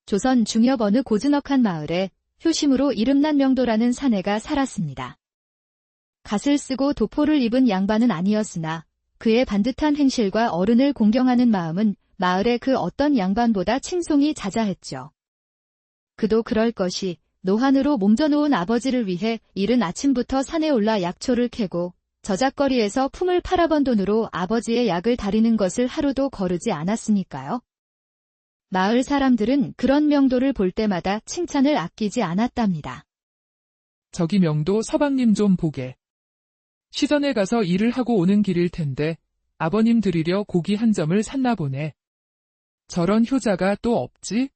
조선 중엽 어느 고즈넉한 마을에 효심으로 이름난 명도라는 사내가 살았습니다. 갓을 쓰고 도포를 입은 양반은 아니었으나 그의 반듯한 행실과 어른을 공경하는 마음은 마을의 그 어떤 양반보다 칭송이 자자했죠. 그도 그럴 것이 노환으로 몸져놓은 아버지를 위해 이른 아침부터 산에 올라 약초를 캐고 저작거리에서 품을 팔아번 돈으로 아버지의 약을 다리는 것을 하루도 거르지 않았으니까요. 마을 사람들은 그런 명도를 볼 때마다 칭찬을 아끼지 않았답니다. 저기 명도 서방님 좀 보게. 시전에 가서 일을 하고 오는 길일 텐데 아버님 드리려 고기 한 점을 샀나 보네. 저런 효자가 또 없지?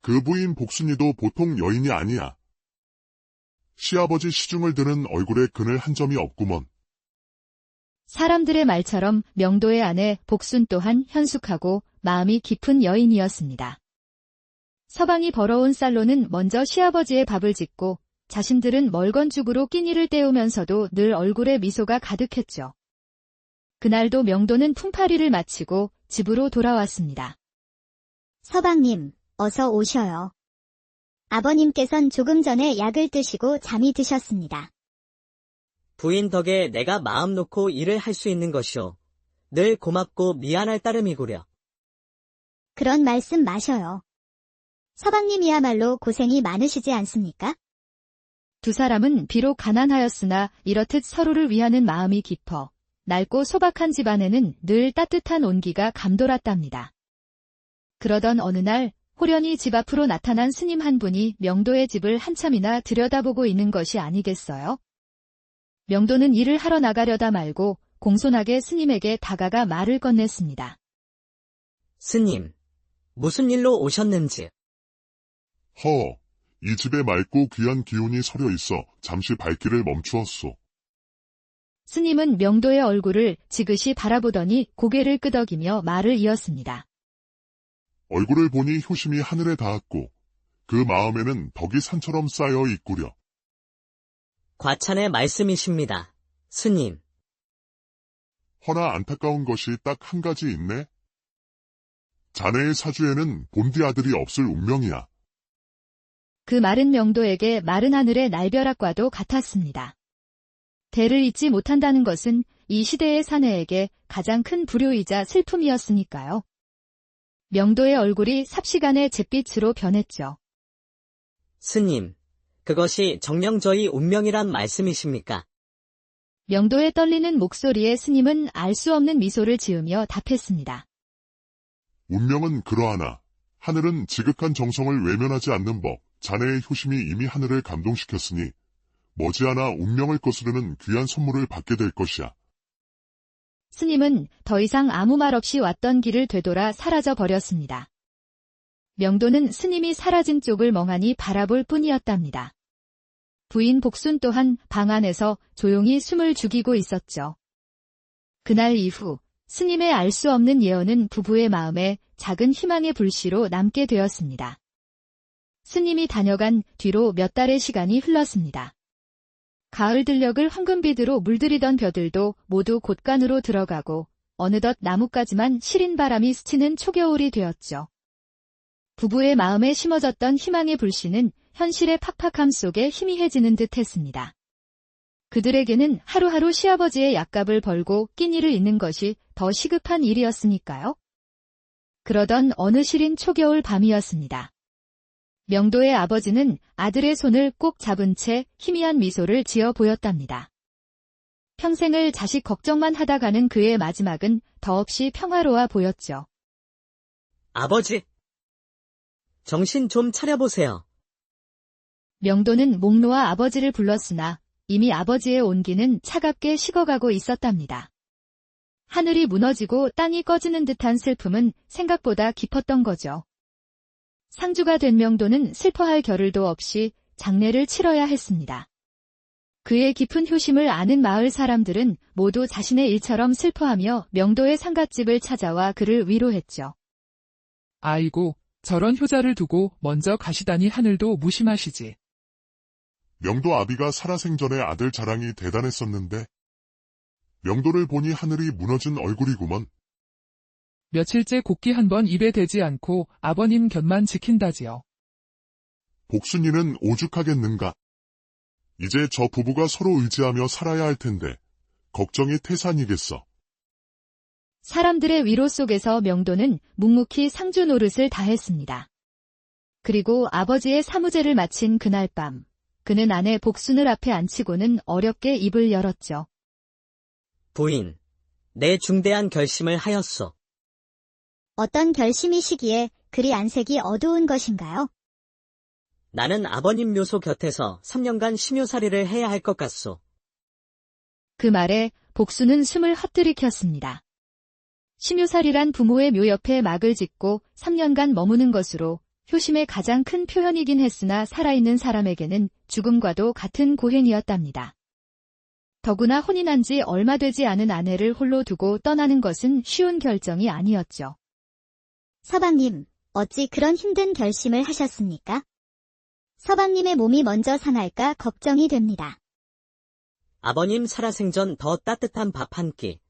그 부인 복순이도 보통 여인이 아니야. 시아버지 시중을 드는 얼굴에 그늘 한 점이 없구먼. 사람들의 말처럼 명도의 아내 복순 또한 현숙하고 마음이 깊은 여인이었습니다. 서방이 벌어온 쌀로는 먼저 시아버지의 밥을 짓고 자신들은 멀건죽으로 끼니를 때우면서도 늘 얼굴에 미소가 가득했죠. 그날도 명도는 품팔이를 마치고 집으로 돌아왔습니다. 서방님, 어서 오셔요. 아버님께선 조금 전에 약을 드시고 잠이 드셨습니다. 부인 덕에 내가 마음 놓고 일을 할 수 있는 것이오. 늘 고맙고 미안할 따름이구려. 그런 말씀 마셔요. 서방님이야말로 고생이 많으시지 않습니까? 두 사람은 비록 가난하였으나 이렇듯 서로를 위하는 마음이 깊어 낡고 소박한 집안에는 늘 따뜻한 온기가 감돌았답니다. 그러던 어느 날 호련히 집 앞으로 나타난 스님 한 분이 명도의 집을 한참이나 들여다보고 있는 것이 아니겠어요? 명도는 일을 하러 나가려다 말고 공손하게 스님에게 다가가 말을 건넸습니다. 스님, 무슨 일로 오셨는지. 이 집에 맑고 귀한 기운이 서려 있어 잠시 발길을 멈추었소. 스님은 명도의 얼굴을 지그시 바라보더니 고개를 끄덕이며 말을 이었습니다. 얼굴을 보니 효심이 하늘에 닿았고 그 마음에는 덕이 산처럼 쌓여 있구려. 과찬의 말씀이십니다, 스님. 허나 안타까운 것이 딱 한 가지 있네. 자네의 사주에는 본디 아들이 없을 운명이야. 그 말은 명도에게 마른 하늘의 날벼락과도 같았습니다. 대를 잇지 못한다는 것은 이 시대의 사내에게 가장 큰 불효이자 슬픔이었으니까요. 명도의 얼굴이 삽시간에 잿빛으로 변했죠. 스님, 그것이 정녕 저희 운명이란 말씀이십니까? 명도의 떨리는 목소리에 스님은 알 수 없는 미소를 지으며 답했습니다. 운명은 그러하나 하늘은 지극한 정성을 외면하지 않는 법. 자네의 효심이 이미 하늘을 감동시켰으니 머지않아 운명을 거스르는 귀한 선물을 받게 될 것이야. 스님은 더 이상 아무 말 없이 왔던 길을 되돌아 사라져 버렸습니다. 명도는 스님이 사라진 쪽을 멍하니 바라볼 뿐이었답니다. 부인 복순 또한 방 안에서 조용히 숨을 죽이고 있었죠. 그날 이후 스님의 알 수 없는 예언은 부부의 마음에 작은 희망의 불씨로 남게 되었습니다. 스님이 다녀간 뒤로 몇 달의 시간이 흘렀습니다. 가을 들녘을 황금비드로 물들이던 벼들도 모두 곳간으로 들어가고 어느덧 나뭇가지만 시린 바람이 스치는 초겨울이 되었죠. 부부의 마음에 심어졌던 희망의 불씨는 현실의 팍팍함 속에 희미해지는 듯 했습니다. 그들에게는 하루하루 시아버지의 약값을 벌고 끼니를 잇는 것이 더 시급한 일이었으니까요. 그러던 어느 시린 초겨울 밤이었습니다. 명도의 아버지는 아들의 손을 꼭 잡은 채 희미한 미소를 지어 보였답니다. 평생을 자식 걱정만 하다 가는 그의 마지막은 더없이 평화로워 보였죠. 아버지, 정신 좀 차려보세요. 명도는 목 놓아 아버지를 불렀으나 이미 아버지의 온기는 차갑게 식어가고 있었답니다. 하늘이 무너지고 땅이 꺼지는 듯한 슬픔은 생각보다 깊었던 거죠. 상주가 된 명도는 슬퍼할 겨를도 없이 장례를 치러야 했습니다. 그의 깊은 효심을 아는 마을 사람들은 모두 자신의 일처럼 슬퍼하며 명도의 상갓집을 찾아와 그를 위로했죠. 아이고, 저런 효자를 두고 먼저 가시다니 하늘도 무심하시지. 명도 아비가 살아생전에 아들 자랑이 대단했었는데 명도를 보니 하늘이 무너진 얼굴이구먼. 며칠째 곡기 한 번 입에 대지 않고 아버님 곁만 지킨다지요. 복순이는 오죽하겠는가. 이제 저 부부가 서로 의지하며 살아야 할 텐데 걱정이 태산이겠어. 사람들의 위로 속에서 명도는 묵묵히 상주 노릇을 다했습니다. 그리고 아버지의 사무제를 마친 그날 밤, 그는 아내 복순을 앞에 앉히고는 어렵게 입을 열었죠. 부인, 내 중대한 결심을 하였소. 어떤 결심이시기에 그리 안색이 어두운 것인가요? 나는 아버님 묘소 곁에서 3년간 심요살이를 해야 할 것 같소. 그 말에 복순은 숨을 헛들이켰습니다. 심유살이란 부모의 묘 옆에 막을 짓고 3년간 머무는 것으로 효심의 가장 큰 표현이긴 했으나 살아있는 사람에게는 죽음과도 같은 고행이었답니다. 더구나 혼인한 지 얼마 되지 않은 아내를 홀로 두고 떠나는 것은 쉬운 결정이 아니었죠. 서방님, 어찌 그런 힘든 결심을 하셨습니까? 서방님의 몸이 먼저 상할까 걱정이 됩니다. 아버님 살아생전 더 따뜻한 밥 한 끼,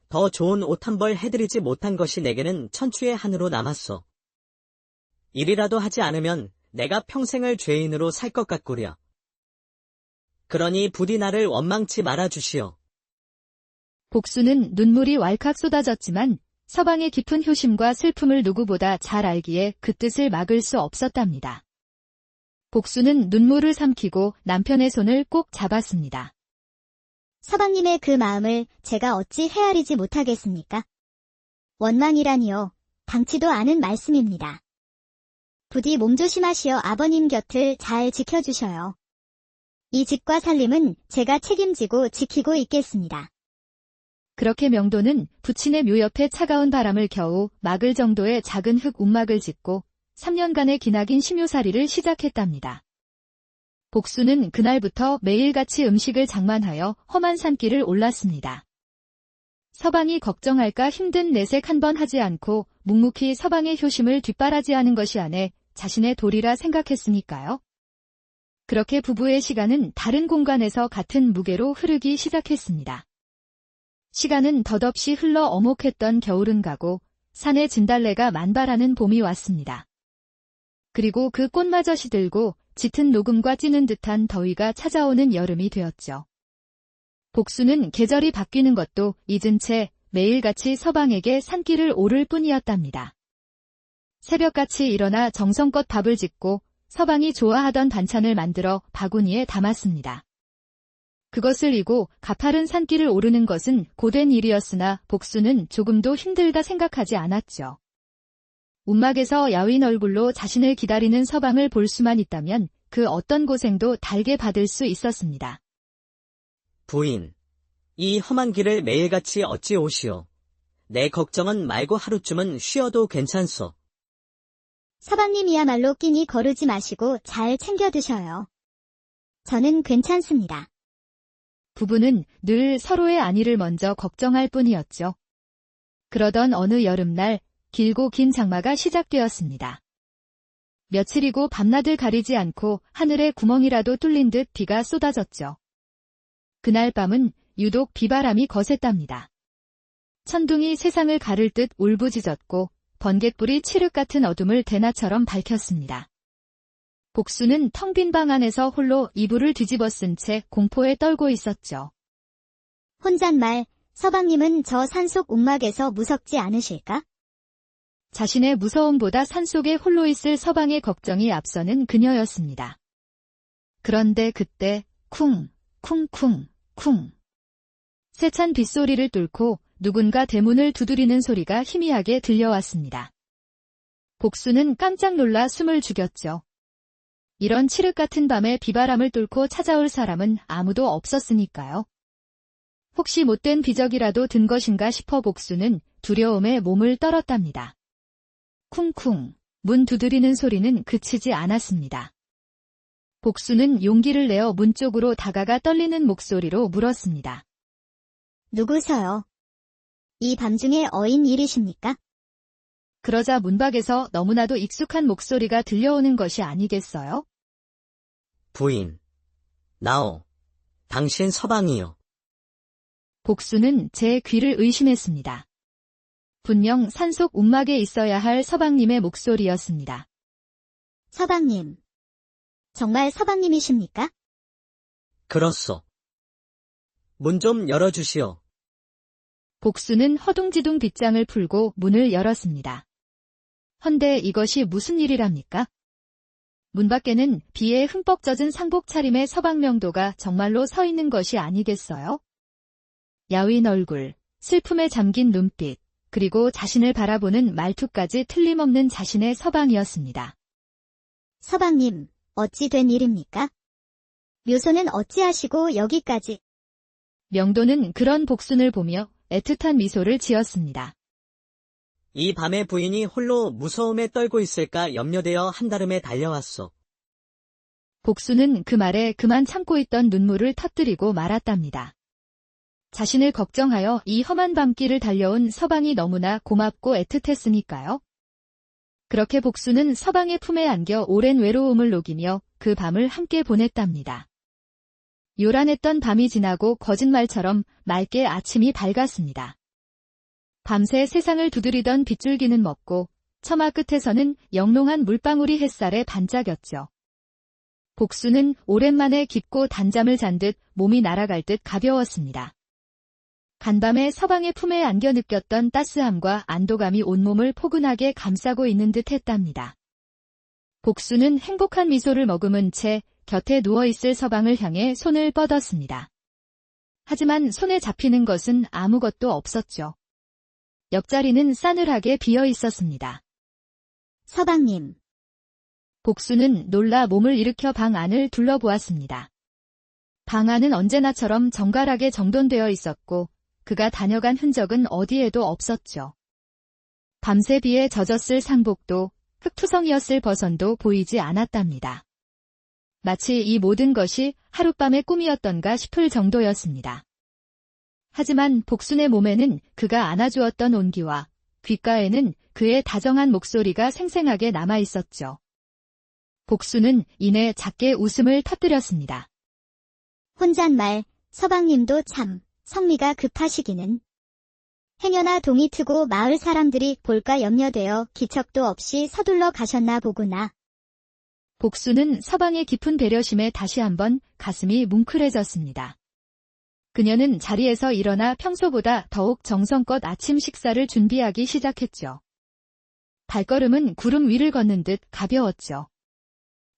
더 좋은 옷 한 벌 해드리지 못한 것이 내게는 천추의 한으로 남았소. 일이라도 하지 않으면 내가 평생을 죄인으로 살 것 같구려. 그러니 부디 나를 원망치 말아주시오. 복수는 눈물이 왈칵 쏟아졌지만 서방의 깊은 효심과 슬픔을 누구보다 잘 알기에 그 뜻을 막을 수 없었답니다. 복수는 눈물을 삼키고 남편의 손을 꼭 잡았습니다. 서방님의 그 마음을 제가 어찌 헤아리지 못하겠습니까? 원망이라니요. 당치도 않은 말씀입니다. 부디 몸조심하시어 아버님 곁을 잘 지켜주셔요. 이 집과 살림은 제가 책임지고 지키고 있겠습니다. 그렇게 명도는 부친의 묘 옆에 차가운 바람을 겨우 막을 정도의 작은 흙 움막을 짓고 3년간의 기나긴 심요살이를 시작했답니다. 복수는 그날부터 매일같이 음식을 장만하여 험한 산길을 올랐습니다. 서방이 걱정할까 힘든 내색 한 번 하지 않고 묵묵히 서방의 효심을 뒷바라지하는 것이 아내 자신의 도리라 생각했으니까요. 그렇게 부부의 시간은 다른 공간에서 같은 무게로 흐르기 시작했습니다. 시간은 덧없이 흘러 어목했던 겨울은 가고 산에 진달래가 만발하는 봄이 왔습니다. 그리고 그 꽃마저 시들고 짙은 녹음과 찌는 듯한 더위가 찾아오는 여름이 되었죠. 복수는 계절이 바뀌는 것도 잊은 채 매일같이 서방에게 산길을 오를 뿐이었답니다. 새벽같이 일어나 정성껏 밥을 짓고 서방이 좋아하던 반찬을 만들어 바구니에 담았습니다. 그것을 이고 가파른 산길을 오르는 것은 고된 일이었으나 복수는 조금도 힘들다 생각하지 않았죠. 움막에서 야윈 얼굴로 자신을 기다리는 서방을 볼 수만 있다면 그 어떤 고생도 달게 받을 수 있었습니다. 부인, 이 험한 길을 매일같이 어찌 오시오. 내 걱정은 말고 하루쯤은 쉬어도 괜찮소. 서방님이야말로 끼니 거르지 마시고 잘 챙겨 드셔요. 저는 괜찮습니다. 부부는 늘 서로의 안위를 먼저 걱정할 뿐이었죠. 그러던 어느 여름날 길고 긴 장마가 시작되었습니다. 며칠이고 밤낮을 가리지 않고 하늘에 구멍이라도 뚫린 듯 비가 쏟아졌죠. 그날 밤은 유독 비바람이 거셌답니다. 천둥이 세상을 가를 듯 울부짖었고 번갯불이 칠흑 같은 어둠을 대낮처럼 밝혔습니다. 복수는 텅 빈 방 안에서 홀로 이불을 뒤집어 쓴 채 공포에 떨고 있었죠. 혼잣말, 서방님은 저 산속 움막에서 무섭지 않으실까? 자신의 무서움보다 산속에 홀로 있을 서방의 걱정이 앞서는 그녀였습니다. 그런데 그때 쿵, 쿵쿵, 쿵. 세찬 빗소리를 뚫고 누군가 대문을 두드리는 소리가 희미하게 들려왔습니다. 복수는 깜짝 놀라 숨을 죽였죠. 이런 칠흑 같은 밤에 비바람을 뚫고 찾아올 사람은 아무도 없었으니까요. 혹시 못된 비적이라도 든 것인가 싶어 복수는 두려움에 몸을 떨었답니다. 쿵쿵, 문 두드리는 소리는 그치지 않았습니다. 복수는 용기를 내어 문 쪽으로 다가가 떨리는 목소리로 물었습니다. 누구세요? 이 밤중에 어인 일이십니까? 그러자 문밖에서 너무나도 익숙한 목소리가 들려오는 것이 아니겠어요? 부인, 나오, 당신 서방이요. 복수는 제 귀를 의심했습니다. 분명 산속 움막에 있어야 할 서방님의 목소리였습니다. 서방님. 정말 서방님이십니까? 그렇소. 문 좀 열어주시오. 복수는 허둥지둥 빗장을 풀고 문을 열었습니다. 헌데 이것이 무슨 일이랍니까? 문 밖에는 비에 흠뻑 젖은 상복 차림의 서방명도가 정말로 서 있는 것이 아니겠어요? 야윈 얼굴, 슬픔에 잠긴 눈빛, 그리고 자신을 바라보는 말투까지 틀림없는 자신의 서방이었습니다. 서방님, 어찌 된 일입니까? 묘소는 어찌하시고 여기까지? 명도는 그런 복순을 보며 애틋한 미소를 지었습니다. 이 밤에 부인이 홀로 무서움에 떨고 있을까 염려되어 한달음에 달려왔소. 복수는 그 말에 그만 참고 있던 눈물을 터뜨리고 말았답니다. 자신을 걱정하여 이 험한 밤길을 달려온 서방이 너무나 고맙고 애틋했으니까요. 그렇게 복수는 서방의 품에 안겨 오랜 외로움을 녹이며 그 밤을 함께 보냈답니다. 요란했던 밤이 지나고 거짓말처럼 맑게 아침이 밝았습니다. 밤새 세상을 두드리던 빗줄기는 멎고 처마 끝에서는 영롱한 물방울이 햇살에 반짝였죠. 복수는 오랜만에 깊고 단잠을 잔 듯 몸이 날아갈 듯 가벼웠습니다. 간밤에 서방의 품에 안겨 느꼈던 따스함과 안도감이 온몸을 포근하게 감싸고 있는 듯 했답니다. 복수는 행복한 미소를 머금은 채 곁에 누워있을 서방을 향해 손을 뻗었습니다. 하지만 손에 잡히는 것은 아무것도 없었죠. 옆자리는 싸늘하게 비어 있었습니다. 서방님. 복수는 놀라 몸을 일으켜 방 안을 둘러보았습니다. 방 안은 언제나처럼 정갈하게 정돈되어 있었고 그가 다녀간 흔적은 어디에도 없었죠. 밤새 비에 젖었을 상복도 흙투성이었을 버선도 보이지 않았답니다. 마치 이 모든 것이 하룻밤의 꿈이었던가 싶을 정도였습니다. 하지만 복순의 몸에는 그가 안아주었던 온기와 귓가에는 그의 다정한 목소리가 생생하게 남아있었죠. 복순은 이내 작게 웃음을 터뜨렸습니다. 혼잣말, 서방님도 참 성미가 급하시기는. 행여나 동이 트고 마을 사람들이 볼까 염려되어 기척도 없이 서둘러 가셨나 보구나. 복수는 서방의 깊은 배려심에 다시 한번 가슴이 뭉클해졌습니다. 그녀는 자리에서 일어나 평소보다 더욱 정성껏 아침 식사를 준비하기 시작했죠. 발걸음은 구름 위를 걷는 듯 가벼웠죠.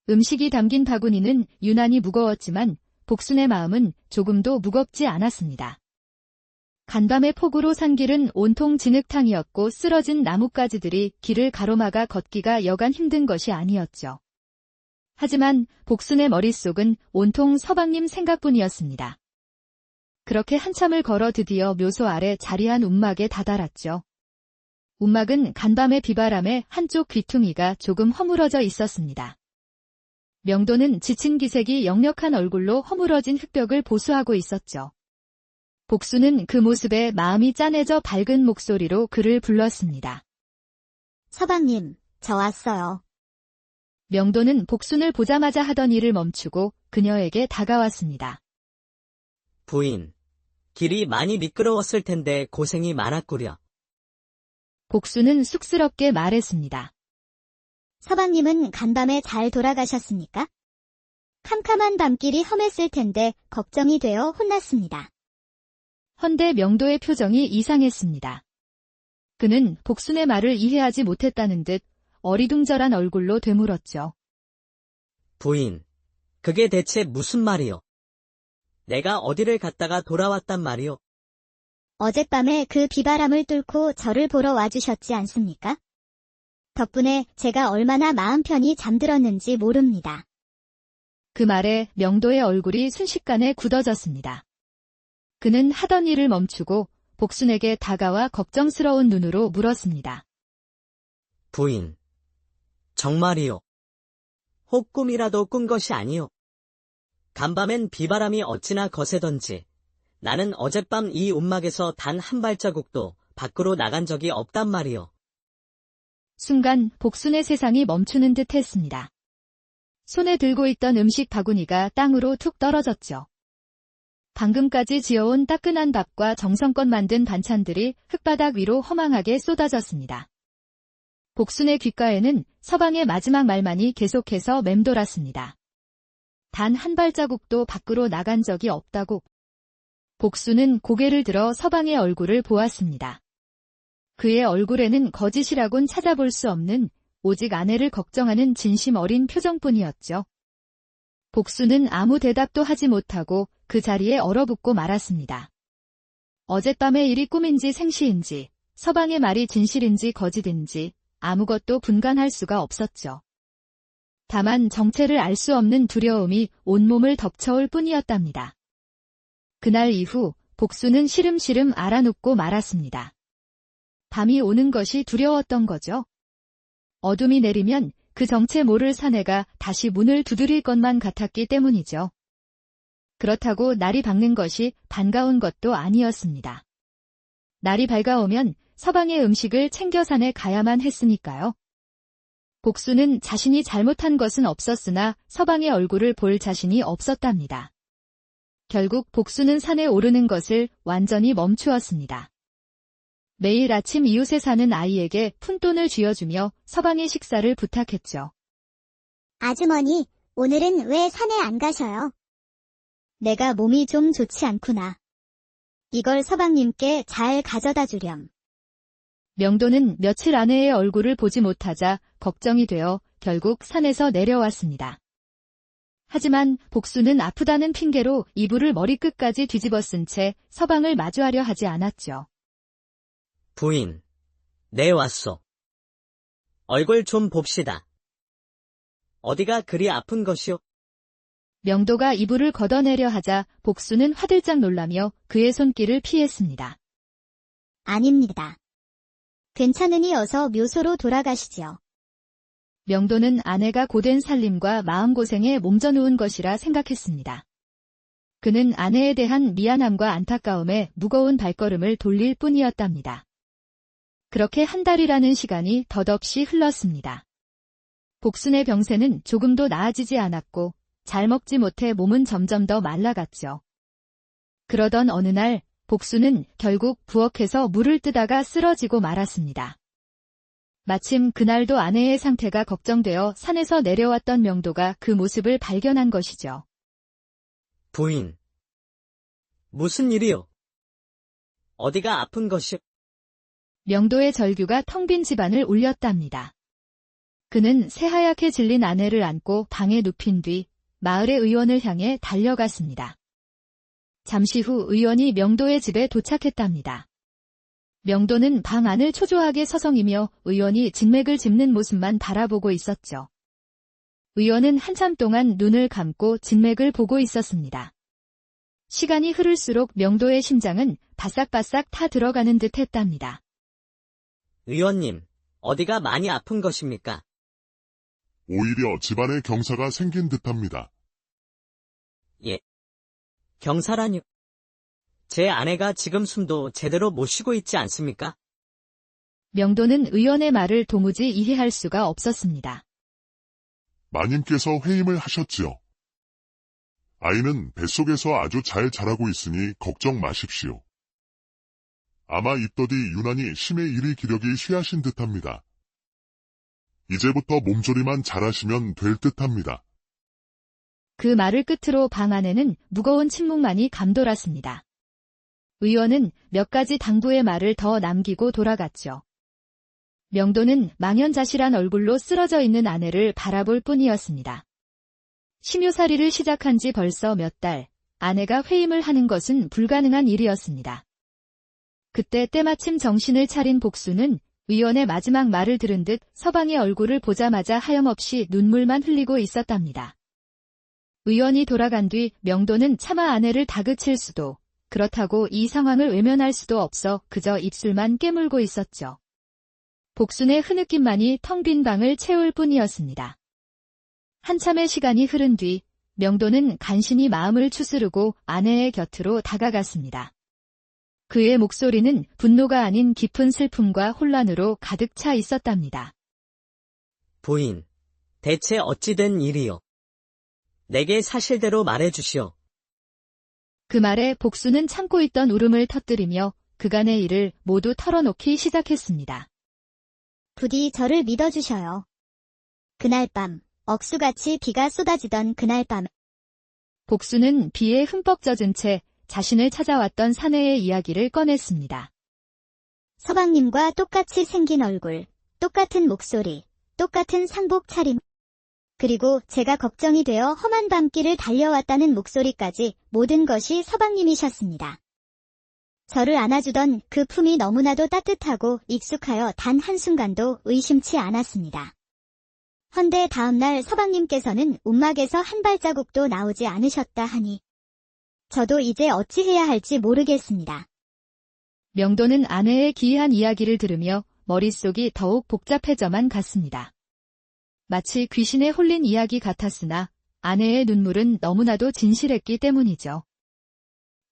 음식이 담긴 바구니는 유난히 무거웠지만 복순의 마음은 조금도 무겁지 않았습니다. 간밤의 폭우로 산 길은 온통 진흙탕이었고 쓰러진 나뭇가지들이 길을 가로막아 걷기가 여간 힘든 것이 아니었죠. 하지만 복순의 머릿속은 온통 서방님 생각뿐이었습니다. 그렇게 한참을 걸어 드디어 묘소 아래 자리한 움막에 다다랐죠. 움막은 간밤의 비바람에 한쪽 귀퉁이가 조금 허물어져 있었습니다. 명도는 지친 기색이 역력한 얼굴로 허물어진 흙벽을 보수하고 있었죠. 복수는 그 모습에 마음이 짠해져 밝은 목소리로 그를 불렀습니다. 서방님, 저 왔어요. 명도는 복순을 보자마자 하던 일을 멈추고 그녀에게 다가왔습니다. 부인, 길이 많이 미끄러웠을 텐데 고생이 많았구려. 복순은 쑥스럽게 말했습니다. 서방님은 간밤에 잘 돌아가셨습니까? 캄캄한 밤길이 험했을 텐데 걱정이 되어 혼났습니다. 헌데 명도의 표정이 이상했습니다. 그는 복순의 말을 이해하지 못했다는 듯 어리둥절한 얼굴로 되물었죠. 부인, 그게 대체 무슨 말이요? 내가 어디를 갔다가 돌아왔단 말이요? 어젯밤에 그 비바람을 뚫고 저를 보러 와주셨지 않습니까? 덕분에 제가 얼마나 마음 편히 잠들었는지 모릅니다. 그 말에 명도의 얼굴이 순식간에 굳어졌습니다. 그는 하던 일을 멈추고 복순에게 다가와 걱정스러운 눈으로 물었습니다. 부인, 정말이요? 혹 꿈이라도 꾼 것이 아니요? 간밤엔 비바람이 어찌나 거세던지 나는 어젯밤 이 움막에서 단 한 발자국도 밖으로 나간 적이 없단 말이요. 순간 복순의 세상이 멈추는 듯 했습니다. 손에 들고 있던 음식 바구니가 땅으로 툭 떨어졌죠. 방금까지 지어온 따끈한 밥과 정성껏 만든 반찬들이 흙바닥 위로 허망하게 쏟아졌습니다. 복순의 귓가에는 서방의 마지막 말만이 계속해서 맴돌았습니다. 단 한 발자국도 밖으로 나간 적이 없다고. 복순은 고개를 들어 서방의 얼굴을 보았습니다. 그의 얼굴에는 거짓이라곤 찾아볼 수 없는 오직 아내를 걱정하는 진심 어린 표정뿐이었죠. 복순은 아무 대답도 하지 못하고 그 자리에 얼어붙고 말았습니다. 어젯밤의 일이 꿈인지 생시인지, 서방의 말이 진실인지 거짓인지 아무것도 분간할 수가 없었죠. 다만 정체를 알 수 없는 두려움이 온몸을 덮쳐올 뿐이었답니다. 그날 이후 복순은 시름시름 알아눕고 말았습니다. 밤이 오는 것이 두려웠던 거죠. 어둠이 내리면 그 정체 모를 사내가 다시 문을 두드릴 것만 같았기 때문이죠. 그렇다고 날이 밝는 것이 반가운 것도 아니었습니다. 날이 밝아오면 서방의 음식을 챙겨 산에 가야만 했으니까요. 복순은 자신이 잘못한 것은 없었으나 서방의 얼굴을 볼 자신이 없었답니다. 결국 복순은 산에 오르는 것을 완전히 멈추었습니다. 매일 아침 이웃에 사는 아이에게 푼돈을 쥐어주며 서방의 식사를 부탁했죠. 아주머니, 오늘은 왜 산에 안 가셔요? 내가 몸이 좀 좋지 않구나. 이걸 서방님께 잘 가져다 주렴. 명도는 며칠 아내의 얼굴을 보지 못하자 걱정이 되어 결국 산에서 내려왔습니다. 하지만 복순은 아프다는 핑계로 이불을 머리끝까지 뒤집어 쓴 채 서방을 마주하려 하지 않았죠. 부인, 네 왔소. 얼굴 좀 봅시다. 어디가 그리 아픈 것이오? 명도가 이불을 걷어내려 하자 복순은 화들짝 놀라며 그의 손길을 피했습니다. 아닙니다. 괜찮으니 어서 묘소로 돌아가시지요. 명도는 아내가 고된 살림과 마음고생에 몸져누운 것이라 생각했습니다. 그는 아내에 대한 미안함과 안타까움에 무거운 발걸음을 돌릴 뿐이었답니다. 그렇게 한 달이라는 시간이 덧없이 흘렀습니다. 복순의 병세는 조금도 나아지지 않았고 잘 먹지 못해 몸은 점점 더 말라갔죠. 그러던 어느 날 복순은 결국 부엌에서 물을 뜨다가 쓰러지고 말았습니다. 마침 그날도 아내의 상태가 걱정되어 산에서 내려왔던 명도가 그 모습을 발견한 것이죠. 부인, 무슨 일이오? 어디가 아픈 것이오? 명도의 절규가 텅 빈 집안을 울렸답니다. 그는 새하얗게 질린 아내를 안고 방에 눕힌 뒤 마을의 의원을 향해 달려갔습니다. 잠시 후 의원이 명도의 집에 도착했답니다. 명도는 방 안을 초조하게 서성이며 의원이 진맥을 짚는 모습만 바라보고 있었죠. 의원은 한참 동안 눈을 감고 진맥을 보고 있었습니다. 시간이 흐를수록 명도의 심장은 바싹바싹 타 들어가는 듯 했답니다. 의원님, 어디가 많이 아픈 것입니까? 오히려 집안에 경사가 생긴 듯합니다. 예. 경사라뇨? 제 아내가 지금 숨도 제대로 못 쉬고 있지 않습니까? 명도는 의원의 말을 도무지 이해할 수가 없었습니다. 마님께서 회임을 하셨지요. 아이는 뱃속에서 아주 잘 자라고 있으니 걱정 마십시오. 아마 입덧이 유난히 심해 일이 기력이 쇠하신 듯합니다. 이제부터 몸조리만 잘하시면 될 듯합니다. 그 말을 끝으로 방 안에는 무거운 침묵만이 감돌았습니다. 의원은 몇 가지 당부의 말을 더 남기고 돌아갔죠. 명도는 망연자실한 얼굴로 쓰러져 있는 아내를 바라볼 뿐이었습니다. 심유살이를 시작한 지 벌써 몇 달, 아내가 회임을 하는 것은 불가능한 일이었습니다. 그때 때마침 정신을 차린 복수는 의원의 마지막 말을 들은 듯 서방의 얼굴을 보자마자 하염없이 눈물만 흘리고 있었답니다. 의원이 돌아간 뒤 명도는 차마 아내를 다그칠 수도, 그렇다고 이 상황을 외면할 수도 없어 그저 입술만 깨물고 있었죠. 복순의 흐느낌만이 텅 빈 방을 채울 뿐이었습니다. 한참의 시간이 흐른 뒤 명도는 간신히 마음을 추스르고 아내의 곁으로 다가갔습니다. 그의 목소리는 분노가 아닌 깊은 슬픔과 혼란으로 가득 차 있었답니다. 부인, 대체 어찌 된 일이요? 내게 사실대로 말해주시오. 그 말에 복수는 참고 있던 울음을 터뜨리며 그간의 일을 모두 털어놓기 시작했습니다. 부디 저를 믿어주셔요. 그날 밤, 억수같이 비가 쏟아지던 그날 밤, 복수는 비에 흠뻑 젖은 채 자신을 찾아왔던 사내의 이야기를 꺼냈습니다. 서방님과 똑같이 생긴 얼굴, 똑같은 목소리, 똑같은 상복 차림, 그리고 제가 걱정이 되어 험한 밤길을 달려왔다는 목소리까지 모든 것이 서방님이셨습니다. 저를 안아주던 그 품이 너무나도 따뜻하고 익숙하여 단 한순간도 의심치 않았습니다. 헌데 다음날 서방님께서는 움막에서 한 발자국도 나오지 않으셨다 하니 저도 이제 어찌해야 할지 모르겠습니다. 명도는 아내의 기이한 이야기를 들으며 머릿속이 더욱 복잡해져만 갔습니다. 마치 귀신에 홀린 이야기 같았으나 아내의 눈물은 너무나도 진실했기 때문이죠.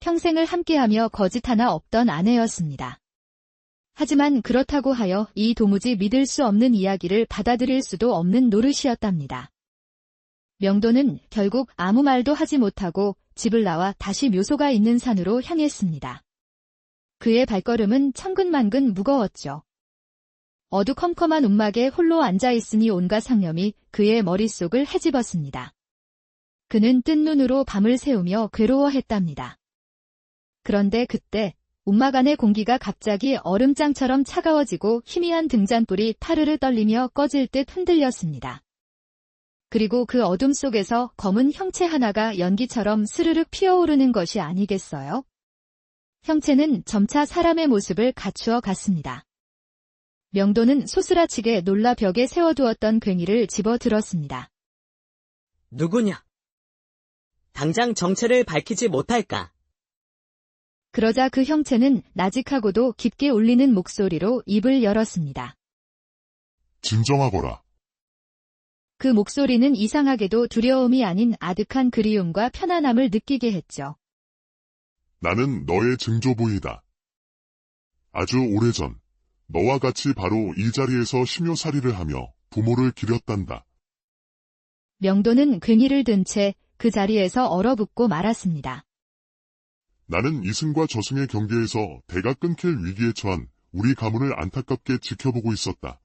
평생을 함께하며 거짓 하나 없던 아내였습니다. 하지만 그렇다고 하여 이 도무지 믿을 수 없는 이야기를 받아들일 수도 없는 노릇이었답니다. 명도는 결국 아무 말도 하지 못하고 집을 나와 다시 묘소가 있는 산으로 향했습니다. 그의 발걸음은 천근만근 무거웠죠. 어두컴컴한 움막에 홀로 앉아있으니 온갖 상념이 그의 머릿속을 헤집었습니다. 그는 뜬 눈으로 밤을 새우며 괴로워했답니다. 그런데 그때 움막 안의 공기가 갑자기 얼음장처럼 차가워지고 희미한 등잔불이 타르르 떨리며 꺼질 듯 흔들렸습니다. 그리고 그 어둠 속에서 검은 형체 하나가 연기처럼 스르륵 피어오르는 것이 아니겠어요? 형체는 점차 사람의 모습을 갖추어 갔습니다. 명도는 소스라치게 놀라 벽에 세워두었던 괭이를 집어들었습니다. 누구냐? 당장 정체를 밝히지 못할까? 그러자 그 형체는 나직하고도 깊게 울리는 목소리로 입을 열었습니다. 진정하거라. 그 목소리는 이상하게도 두려움이 아닌 아득한 그리움과 편안함을 느끼게 했죠. 나는 너의 증조부이다. 아주 오래전 너와 같이 바로 이 자리에서 심요살이를 하며 부모를 기렸단다. 명도는 괭이를 든 채 그 자리에서 얼어붙고 말았습니다. 나는 이승과 저승의 경계에서 대가 끊길 위기에 처한 우리 가문을 안타깝게 지켜보고 있었다.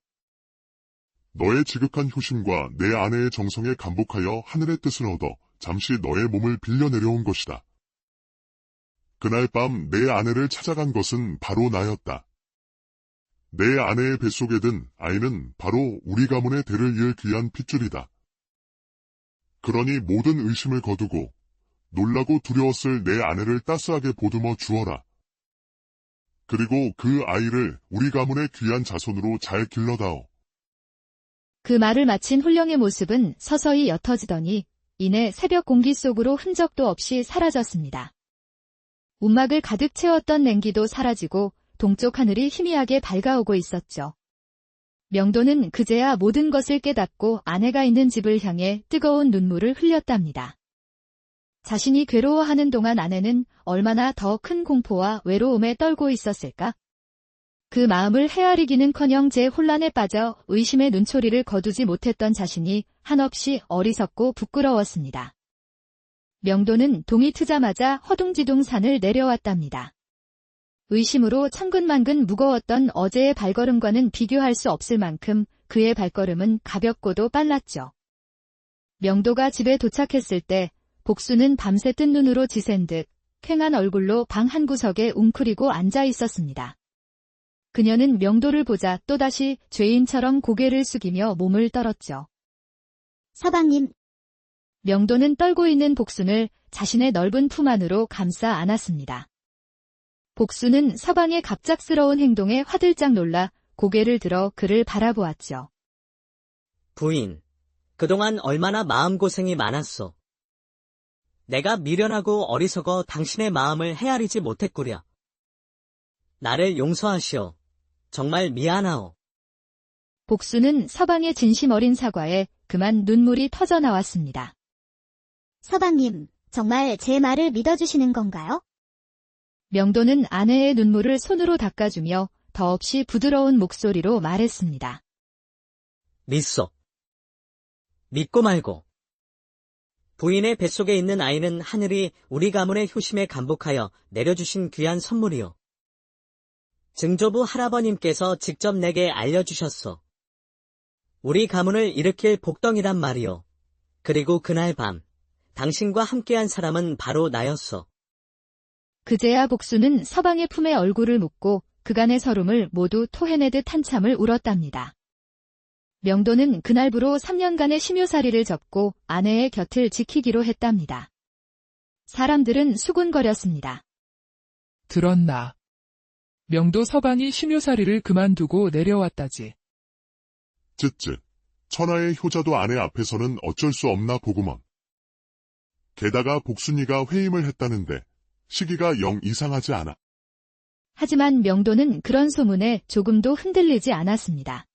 너의 지극한 효심과 내 아내의 정성에 감복하여 하늘의 뜻을 얻어 잠시 너의 몸을 빌려 내려온 것이다. 그날 밤 내 아내를 찾아간 것은 바로 나였다. 내 아내의 뱃속에 든 아이는 바로 우리 가문의 대를 이을 귀한 핏줄이다. 그러니 모든 의심을 거두고 놀라고 두려웠을 내 아내를 따스하게 보듬어 주어라. 그리고 그 아이를 우리 가문의 귀한 자손으로 잘 길러다오. 그 말을 마친 홀령의 모습은 서서히 옅어지더니 이내 새벽 공기 속으로 흔적도 없이 사라졌습니다. 움막을 가득 채웠던 냉기도 사라지고 동쪽 하늘이 희미하게 밝아오고 있었죠. 명도는 그제야 모든 것을 깨닫고 아내가 있는 집을 향해 뜨거운 눈물을 흘렸답니다. 자신이 괴로워하는 동안 아내는 얼마나 더 큰 공포와 외로움에 떨고 있었을까? 그 마음을 헤아리기는커녕 제 혼란에 빠져 의심의 눈초리를 거두지 못했던 자신이 한없이 어리석고 부끄러웠습니다. 명도는 동이 트자마자 허둥지둥 산을 내려왔답니다. 의심으로 천근만근 무거웠던 어제의 발걸음과는 비교할 수 없을 만큼 그의 발걸음은 가볍고도 빨랐죠. 명도가 집에 도착했을 때 복수는 밤새 뜬 눈으로 지샌 듯 쾌한 얼굴로 방 한구석에 웅크리고 앉아 있었습니다. 그녀는 명도를 보자 또다시 죄인처럼 고개를 숙이며 몸을 떨었죠. 서방님, 명도는 떨고 있는 복순을 자신의 넓은 품 안으로 감싸 안았습니다. 복순은 서방의 갑작스러운 행동에 화들짝 놀라 고개를 들어 그를 바라보았죠. 부인, 그동안 얼마나 마음고생이 많았소. 내가 미련하고 어리석어 당신의 마음을 헤아리지 못했구려. 나를 용서하시오. 정말 미안하오. 복수는 서방의 진심 어린 사과에 그만 눈물이 터져 나왔습니다. 서방님, 정말 제 말을 믿어주시는 건가요? 명도는 아내의 눈물을 손으로 닦아주며 더없이 부드러운 목소리로 말했습니다. 믿소. 믿고 말고. 부인의 뱃속에 있는 아이는 하늘이 우리 가문의 효심에 감복하여 내려주신 귀한 선물이요. 증조부 할아버님께서 직접 내게 알려주셨소. 우리 가문을 일으킬 복덩이란 말이요. 그리고 그날 밤 당신과 함께한 사람은 바로 나였소. 그제야 복수는 서방의 품에 얼굴을 묻고 그간의 서름을 모두 토해내듯 한참을 울었답니다. 명도는 그날부로 3년간의 심유살이를 접고 아내의 곁을 지키기로 했답니다. 사람들은 수군거렸습니다. 들었나. 명도 서방이 심유살이를 그만두고 내려왔다지. 쯧쯧. 천하의 효자도 아내 앞에서는 어쩔 수 없나 보구먼. 게다가 복순이가 회임을 했다는데 시기가 영 이상하지 않아. 하지만 명도는 그런 소문에 조금도 흔들리지 않았습니다.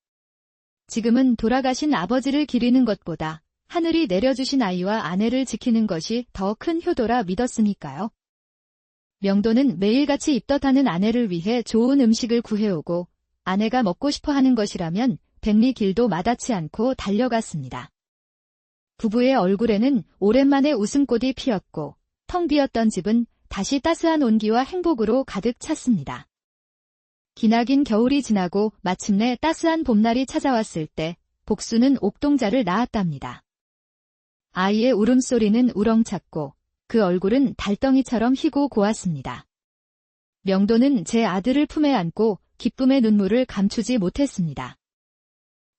지금은 돌아가신 아버지를 기리는 것보다 하늘이 내려주신 아이와 아내를 지키는 것이 더 큰 효도라 믿었으니까요. 명도는 매일같이 입덧하는 아내를 위해 좋은 음식을 구해오고 아내가 먹고 싶어 하는 것이라면 백리 길도 마다치 않고 달려갔습니다. 부부의 얼굴에는 오랜만에 웃음꽃이 피었고 텅 비었던 집은 다시 따스한 온기와 행복으로 가득 찼습니다. 기나긴 겨울이 지나고 마침내 따스한 봄날이 찾아왔을 때 복수는 옥동자를 낳았답니다. 아이의 울음소리는 우렁찼고 그 얼굴은 달덩이처럼 희고 고왔습니다. 명도는 제 아들을 품에 안고 기쁨의 눈물을 감추지 못했습니다.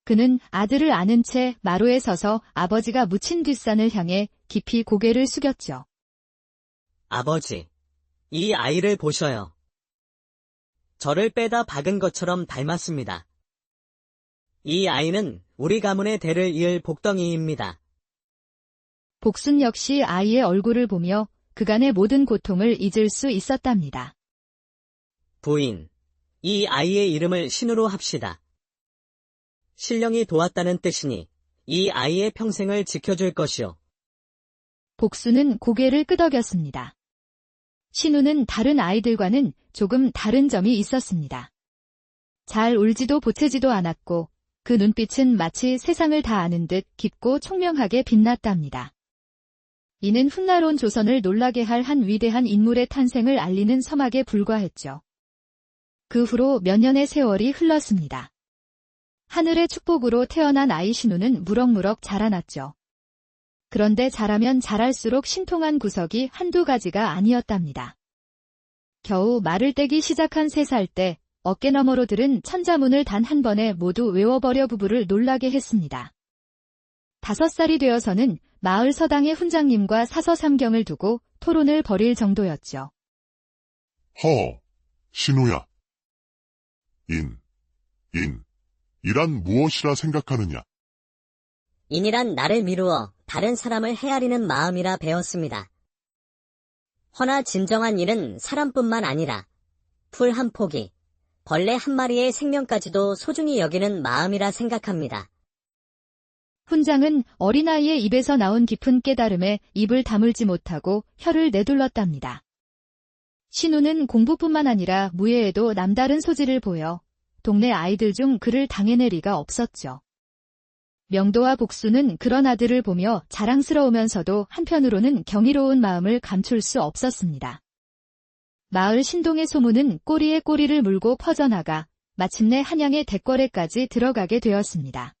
그는 아들을 안은 채 마루에 서서 아버지가 묻힌 뒷산을 향해 깊이 고개를 숙였죠. 아버지, 이 아이를 보셔요. 저를 빼다 박은 것처럼 닮았습니다. 이 아이는 우리 가문의 대를 이을 복덩이입니다. 복순 역시 아이의 얼굴을 보며 그간의 모든 고통을 잊을 수 있었답니다. 부인, 이 아이의 이름을 신우로 합시다. 신령이 도왔다는 뜻이니 이 아이의 평생을 지켜줄 것이요. 복수는 고개를 끄덕였습니다. 신우는 다른 아이들과는 조금 다른 점이 있었습니다. 잘 울지도 보채지도 않았고 그 눈빛은 마치 세상을 다 아는 듯 깊고 총명하게 빛났답니다. 이는 훗날 온 조선을 놀라게 할 한 위대한 인물의 탄생을 알리는 서막에 불과했죠. 그 후로 몇 년의 세월이 흘렀습니다. 하늘의 축복으로 태어난 아이 신우는 무럭무럭 자라났죠. 그런데 자라면 자랄수록 신통한 구석이 한두 가지가 아니었답니다. 겨우 말을 떼기 시작한 3살 때 어깨너머로 들은 천자문을 단 한 번에 모두 외워버려 부부를 놀라게 했습니다. 5살이 되어서는 마을 서당의 훈장님과 사서삼경을 두고 토론을 벌일 정도였죠. 신우야. 이란 무엇이라 생각하느냐? 인이란 나를 미루어 다른 사람을 헤아리는 마음이라 배웠습니다. 허나 진정한 일은 사람뿐만 아니라 풀 한 포기, 벌레 한 마리의 생명까지도 소중히 여기는 마음이라 생각합니다. 훈장은 어린아이의 입에서 나온 깊은 깨달음에 입을 다물지 못하고 혀를 내둘렀답니다. 신우는 공부뿐만 아니라 무예에도 남다른 소질을 보여 동네 아이들 중 그를 당해낼 리가 없었죠. 명도와 복수는 그런 아들을 보며 자랑스러우면서도 한편으로는 경이로운 마음을 감출 수 없었습니다. 마을 신동의 소문은 꼬리에 꼬리를 물고 퍼져나가 마침내 한양의 대궐에까지 들어가게 되었습니다.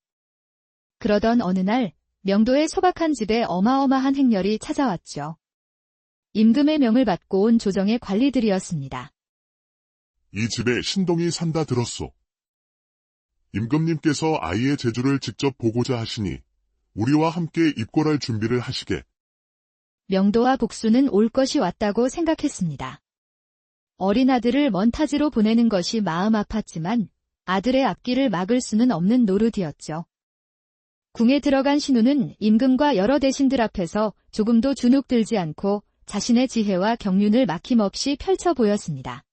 그러던 어느 날 명도의 소박한 집에 어마어마한 행렬이 찾아왔죠. 임금의 명을 받고 온 조정의 관리들이었습니다. 이 집에 신동이 산다 들었소. 임금님께서 아이의 재주를 직접 보고자 하시니 우리와 함께 입궐할 준비를 하시게. 명도와 복수는 올 것이 왔다고 생각했습니다. 어린 아들을 먼 타지로 보내는 것이 마음 아팠지만 아들의 앞길을 막을 수는 없는 노릇이었죠. 궁에 들어간 신우는 임금과 여러 대신들 앞에서 조금도 주눅들지 않고 자신의 지혜와 경륜을 막힘없이 펼쳐 보였습니다.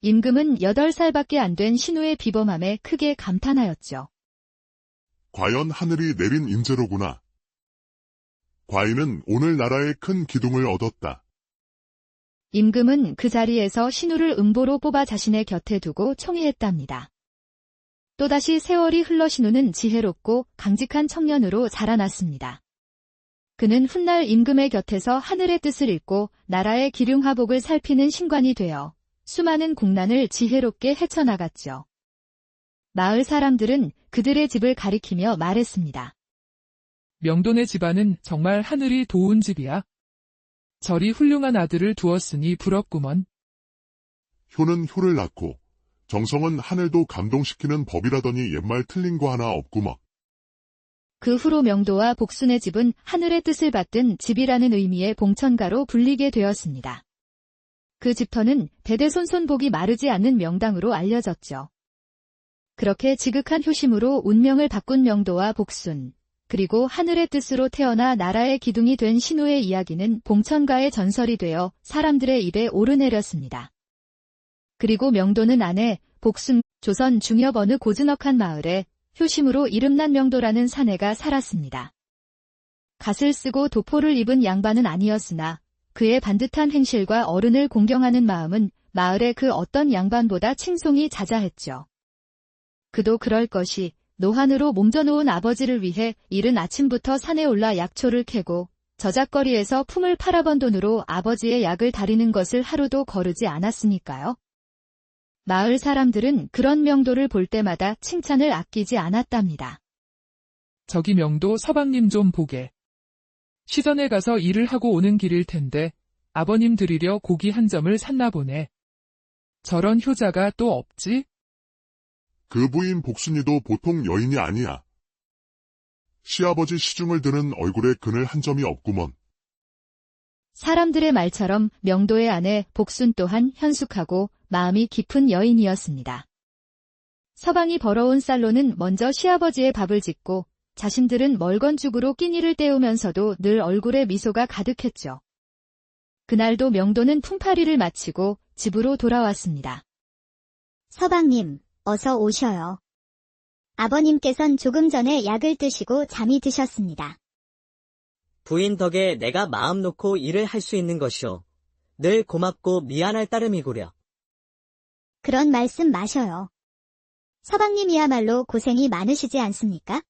임금은 8살밖에 안 된 신우의 비범함에 크게 감탄하였죠. 과연 하늘이 내린 인재로구나. 과인은 오늘 나라에 큰 기둥을 얻었다. 임금은 그 자리에서 신우를 음보로 뽑아 자신의 곁에 두고 총애했답니다. 또다시 세월이 흘러 신우는 지혜롭고 강직한 청년으로 자라났습니다. 그는 훗날 임금의 곁에서 하늘의 뜻을 읽고 나라의 기륭화복을 살피는 신관이 되어 수많은 국난을 지혜롭게 헤쳐나갔죠. 마을 사람들은 그들의 집을 가리키며 말했습니다. 명돈의 집안은 정말 하늘이 도운 집이야. 저리 훌륭한 아들을 두었으니 부럽구먼. 효는 효를 낳고 정성은 하늘도 감동시키는 법이라더니 옛말 틀린 거 하나 없구먼. 그 후로 명도와 복순의 집은 하늘의 뜻을 받든 집이라는 의미의 봉천가로 불리게 되었습니다. 그 집터는 대대손손 복이 마르지 않는 명당으로 알려졌죠. 그렇게 지극한 효심으로 운명을 바꾼 명도와 복순, 그리고 하늘의 뜻으로 태어나 나라의 기둥이 된 신우의 이야기는 봉천가의 전설이 되어 사람들의 입에 오르내렸습니다. 그리고 명도는 아내, 복순, 조선 중엽 어느 고즈넉한 마을에 효심으로 이름난 명도라는 사내가 살았습니다. 갓을 쓰고 도포를 입은 양반은 아니었으나 그의 반듯한 행실과 어른을 공경하는 마음은 마을의 그 어떤 양반보다 칭송이 자자했죠. 그도 그럴 것이 노환으로 몸져놓은 아버지를 위해 이른 아침부터 산에 올라 약초를 캐고 저작거리에서 품을 팔아번 돈으로 아버지의 약을 다리는 것을 하루도 거르지 않았으니까요. 마을 사람들은 그런 명도를 볼 때마다 칭찬을 아끼지 않았답니다. 저기 명도 서방님 좀 보게. 시전에 가서 일을 하고 오는 길일 텐데 아버님 드리려 고기 한 점을 샀나 보네. 저런 효자가 또 없지? 그 부인 복순이도 보통 여인이 아니야. 시아버지 시중을 드는 얼굴에 그늘 한 점이 없구먼. 사람들의 말처럼 명도의 아내 복순 또한 현숙하고 마음이 깊은 여인이었습니다. 서방이 벌어온 쌀로는 먼저 시아버지의 밥을 짓고 자신들은 멀건 죽으로 끼니를 때우면서도 늘 얼굴에 미소가 가득했죠. 그날도 명도는 품팔이를 마치고 집으로 돌아왔습니다. 서방님, 어서 오셔요. 아버님께선 조금 전에 약을 드시고 잠이 드셨습니다. 부인 덕에 내가 마음 놓고 일을 할 수 있는 것이오. 늘 고맙고 미안할 따름이구려. 그런 말씀 마셔요. 서방님이야말로 고생이 많으시지 않습니까?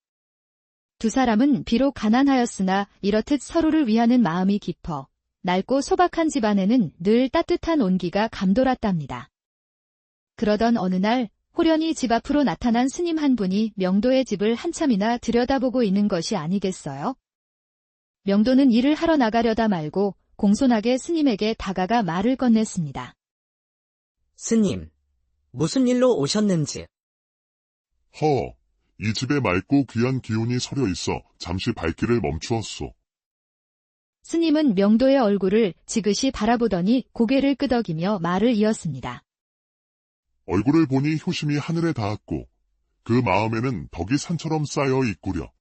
두 사람은 비록 가난하였으나 이렇듯 서로를 위하는 마음이 깊어 낡고 소박한 집안에는 늘 따뜻한 온기가 감돌았답니다. 그러던 어느 날 호련히 집 앞으로 나타난 스님 한 분이 명도의 집을 한참이나 들여다보고 있는 것이 아니겠어요? 명도는 일을 하러 나가려다 말고 공손하게 스님에게 다가가 말을 건넸습니다. 스님, 무슨 일로 오셨는지. 이 집에 맑고 귀한 기운이 서려 있어 잠시 발길을 멈추었소. 스님은 명도의 얼굴을 지그시 바라보더니 고개를 끄덕이며 말을 이었습니다. 얼굴을 보니 효심이 하늘에 닿았고 그 마음에는 덕이 산처럼 쌓여 있구려.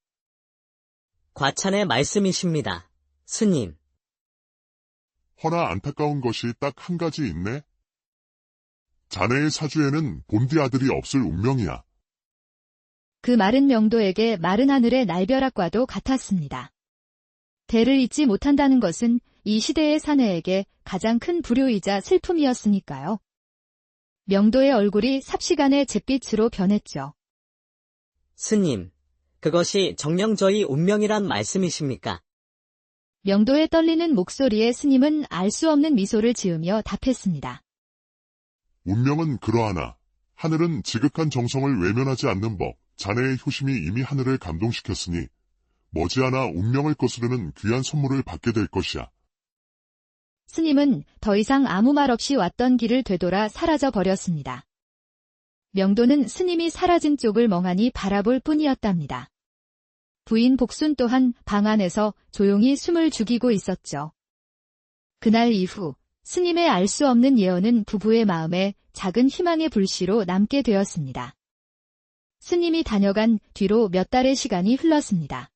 과찬의 말씀이십니다, 스님. 허나 안타까운 것이 딱 한 가지 있네. 자네의 사주에는 본디 아들이 없을 운명이야. 그 말은 명도에게 마른 하늘의 날벼락과도 같았습니다. 대를 잇지 못한다는 것은 이 시대의 사내에게 가장 큰 불효이자 슬픔이었으니까요. 명도의 얼굴이 삽시간에 잿빛으로 변했죠. 스님, 그것이 정녕 저희 운명이란 말씀이십니까? 명도의 떨리는 목소리에 스님은 알 수 없는 미소를 지으며 답했습니다. 운명은 그러하나 하늘은 지극한 정성을 외면하지 않는 법, 자네의 효심이 이미 하늘을 감동시켰으니 머지않아 운명을 거스르는 귀한 선물을 받게 될 것이야. 스님은 더 이상 아무 말 없이 왔던 길을 되돌아 사라져 버렸습니다. 명도는 스님이 사라진 쪽을 멍하니 바라볼 뿐이었답니다. 부인 복순 또한 방 안에서 조용히 숨을 죽이고 있었죠. 그날 이후 스님의 알 수 없는 예언은 부부의 마음에 작은 희망의 불씨로 남게 되었습니다. 스님이 다녀간 뒤로 몇 달의 시간이 흘렀습니다.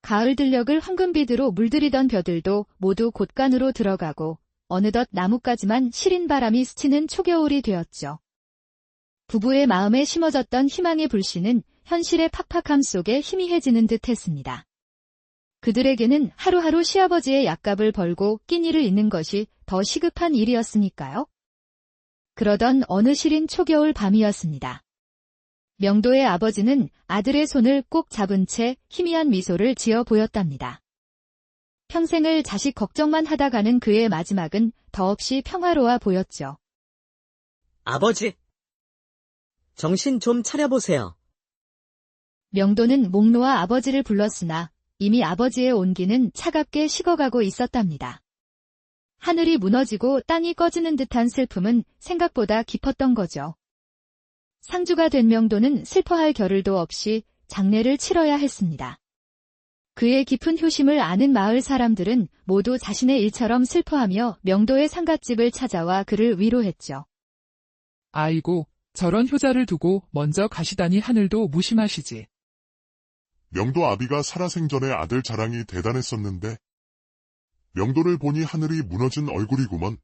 가을 들녘을 황금비드로 물들이던 벼들도 모두 곳간으로 들어가고 어느덧 나뭇가지만 시린 바람이 스치는 초겨울이 되었죠. 부부의 마음에 심어졌던 희망의 불씨는 현실의 팍팍함 속에 희미해지는 듯 했습니다. 그들에게는 하루하루 시아버지의 약값을 벌고 끼니를 잇는 것이 더 시급한 일이었으니까요. 그러던 어느 시린 초겨울 밤이었습니다. 명도의 아버지는 아들의 손을 꼭 잡은 채 희미한 미소를 지어 보였답니다. 평생을 자식 걱정만 하다 가는 그의 마지막은 더없이 평화로워 보였죠. 아버지! 정신 좀 차려보세요. 명도는 목 놓아 아버지를 불렀으나 이미 아버지의 온기는 차갑게 식어가고 있었답니다. 하늘이 무너지고 땅이 꺼지는 듯한 슬픔은 생각보다 깊었던 거죠. 상주가 된 명도는 슬퍼할 겨를도 없이 장례를 치러야 했습니다. 그의 깊은 효심을 아는 마을 사람들은 모두 자신의 일처럼 슬퍼하며 명도의 상갓집을 찾아와 그를 위로했죠. 아이고, 저런 효자를 두고 먼저 가시다니 하늘도 무심하시지. 명도 아비가 살아생전에 아들 자랑이 대단했었는데 명도를 보니 하늘이 무너진 얼굴이구먼.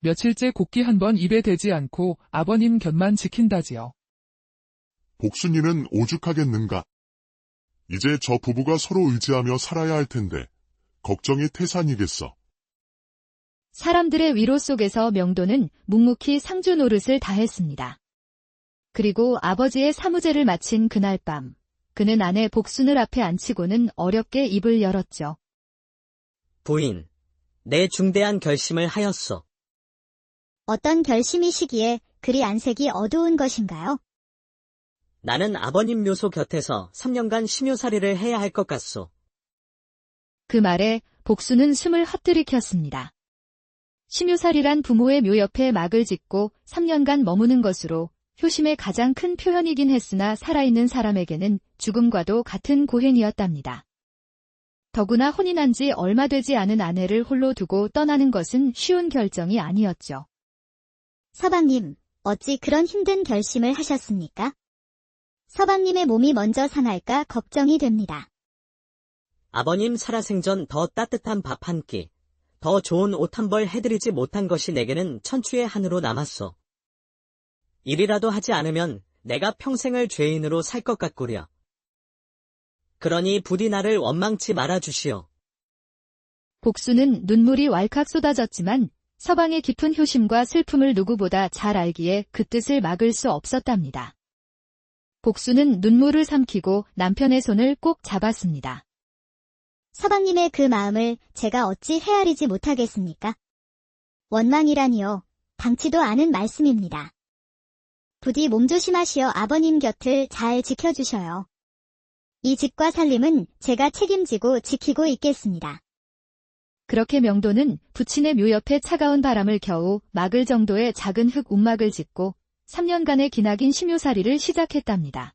며칠째 곡기 한 번 입에 대지 않고 아버님 곁만 지킨다지요. 복순이는 오죽하겠는가. 이제 저 부부가 서로 의지하며 살아야 할 텐데 걱정이 태산이겠어. 사람들의 위로 속에서 명도는 묵묵히 상주 노릇을 다했습니다. 그리고 아버지의 사무제를 마친 그날 밤, 그는 아내 복순을 앞에 앉히고는 어렵게 입을 열었죠. 부인, 내 중대한 결심을 하였소. 어떤 결심이시기에 그리 안색이 어두운 것인가요? 나는 아버님 묘소 곁에서 3년간 심요살이를 해야 할 것 같소. 그 말에 복순은 숨을 헛들이켰습니다. 심요살이란 부모의 묘 옆에 막을 짓고 3년간 머무는 것으로 효심의 가장 큰 표현이긴 했으나 살아있는 사람에게는 죽음과도 같은 고행이었답니다. 더구나 혼인한 지 얼마 되지 않은 아내를 홀로 두고 떠나는 것은 쉬운 결정이 아니었죠. 서방님, 어찌 그런 힘든 결심을 하셨습니까? 서방님의 몸이 먼저 상할까 걱정이 됩니다. 아버님 살아생전 더 따뜻한 밥 한 끼, 더 좋은 옷 한 벌 해드리지 못한 것이 내게는 천추의 한으로 남았소. 일이라도 하지 않으면 내가 평생을 죄인으로 살 것 같구려. 그러니 부디 나를 원망치 말아주시오. 복수는 눈물이 왈칵 쏟아졌지만 서방의 깊은 효심과 슬픔을 누구보다 잘 알기에 그 뜻을 막을 수 없었답니다. 복수는 눈물을 삼키고 남편의 손을 꼭 잡았습니다. 서방님의 그 마음을 제가 어찌 헤아리지 못하겠습니까? 원망이라니요. 당치도 않은 말씀입니다. 부디 몸조심하시어 아버님 곁을 잘 지켜주셔요. 이 집과 살림은 제가 책임지고 지키고 있겠습니다. 그렇게 명도는 부친의 묘 옆에 차가운 바람을 겨우 막을 정도의 작은 흙 움막을 짓고 3년간의 기나긴 심요살이를 시작했답니다.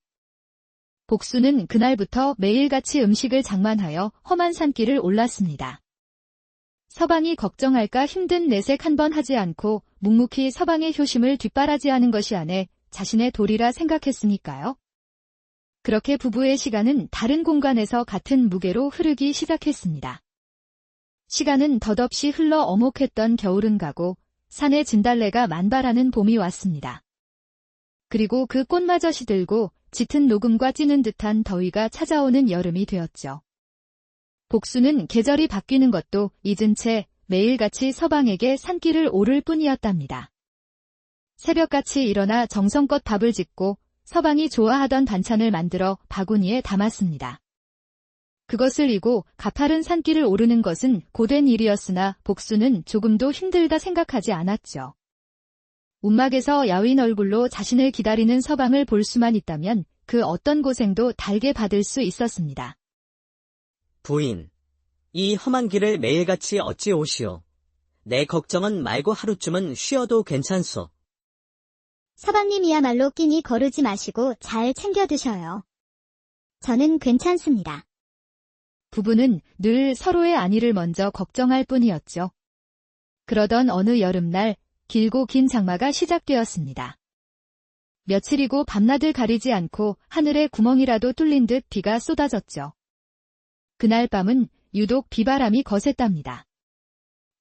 복수는 그날부터 매일같이 음식을 장만하여 험한 산길을 올랐습니다. 서방이 걱정할까 힘든 내색 한 번 하지 않고 묵묵히 서방의 효심을 뒷바라지하는 것이 아내 자신의 도리라 생각했으니까요. 그렇게 부부의 시간은 다른 공간에서 같은 무게로 흐르기 시작했습니다. 시간은 덧없이 흘러 어목했던 겨울은 가고 산에 진달래가 만발하는 봄이 왔습니다. 그리고 그 꽃마저 시들고 짙은 녹음과 찌는 듯한 더위가 찾아오는 여름이 되었죠. 복수는 계절이 바뀌는 것도 잊은 채 매일같이 서방에게 산길을 오를 뿐이었답니다. 새벽같이 일어나 정성껏 밥을 짓고 서방이 좋아하던 반찬을 만들어 바구니에 담았습니다. 그것을 이고 가파른 산길을 오르는 것은 고된 일이었으나 복수는 조금도 힘들다 생각하지 않았죠. 움막에서 야윈 얼굴로 자신을 기다리는 서방을 볼 수만 있다면 그 어떤 고생도 달게 받을 수 있었습니다. 부인, 이 험한 길을 매일같이 어찌 오시오. 내 걱정은 말고 하루쯤은 쉬어도 괜찮소. 서방님이야말로 끼니 거르지 마시고 잘 챙겨 드셔요. 저는 괜찮습니다. 부부는 늘 서로의 안위를 먼저 걱정할 뿐이었죠. 그러던 어느 여름날 길고 긴 장마가 시작되었습니다. 며칠이고 밤낮을 가리지 않고 하늘에 구멍이라도 뚫린 듯 비가 쏟아졌죠. 그날 밤은 유독 비바람이 거셌답니다.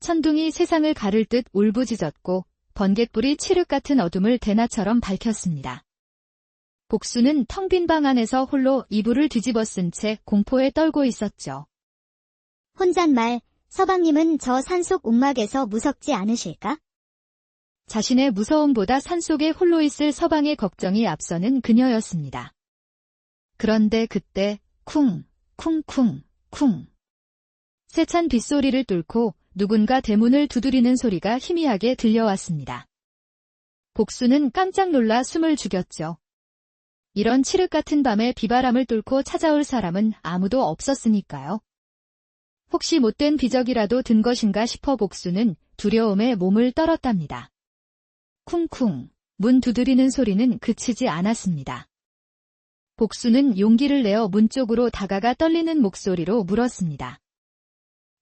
천둥이 세상을 가를 듯 울부짖었고 번갯불이 칠흑 같은 어둠을 대낮처럼 밝혔습니다. 복수는 텅 빈 방 안에서 홀로 이불을 뒤집어 쓴 채 공포에 떨고 있었죠. 혼잣말, 서방님은 저 산속 움막에서 무섭지 않으실까? 자신의 무서움보다 산속에 홀로 있을 서방의 걱정이 앞서는 그녀였습니다. 그런데 그때 쿵, 쿵쿵, 쿵. 세찬 빗소리를 뚫고 누군가 대문을 두드리는 소리가 희미하게 들려왔습니다. 복수는 깜짝 놀라 숨을 죽였죠. 이런 칠흑 같은 밤에 비바람을 뚫고 찾아올 사람은 아무도 없었으니까요. 혹시 못된 비적이라도 든 것인가 싶어 복수는 두려움에 몸을 떨었답니다. 쿵쿵, 문 두드리는 소리는 그치지 않았습니다. 복수는 용기를 내어 문 쪽으로 다가가 떨리는 목소리로 물었습니다.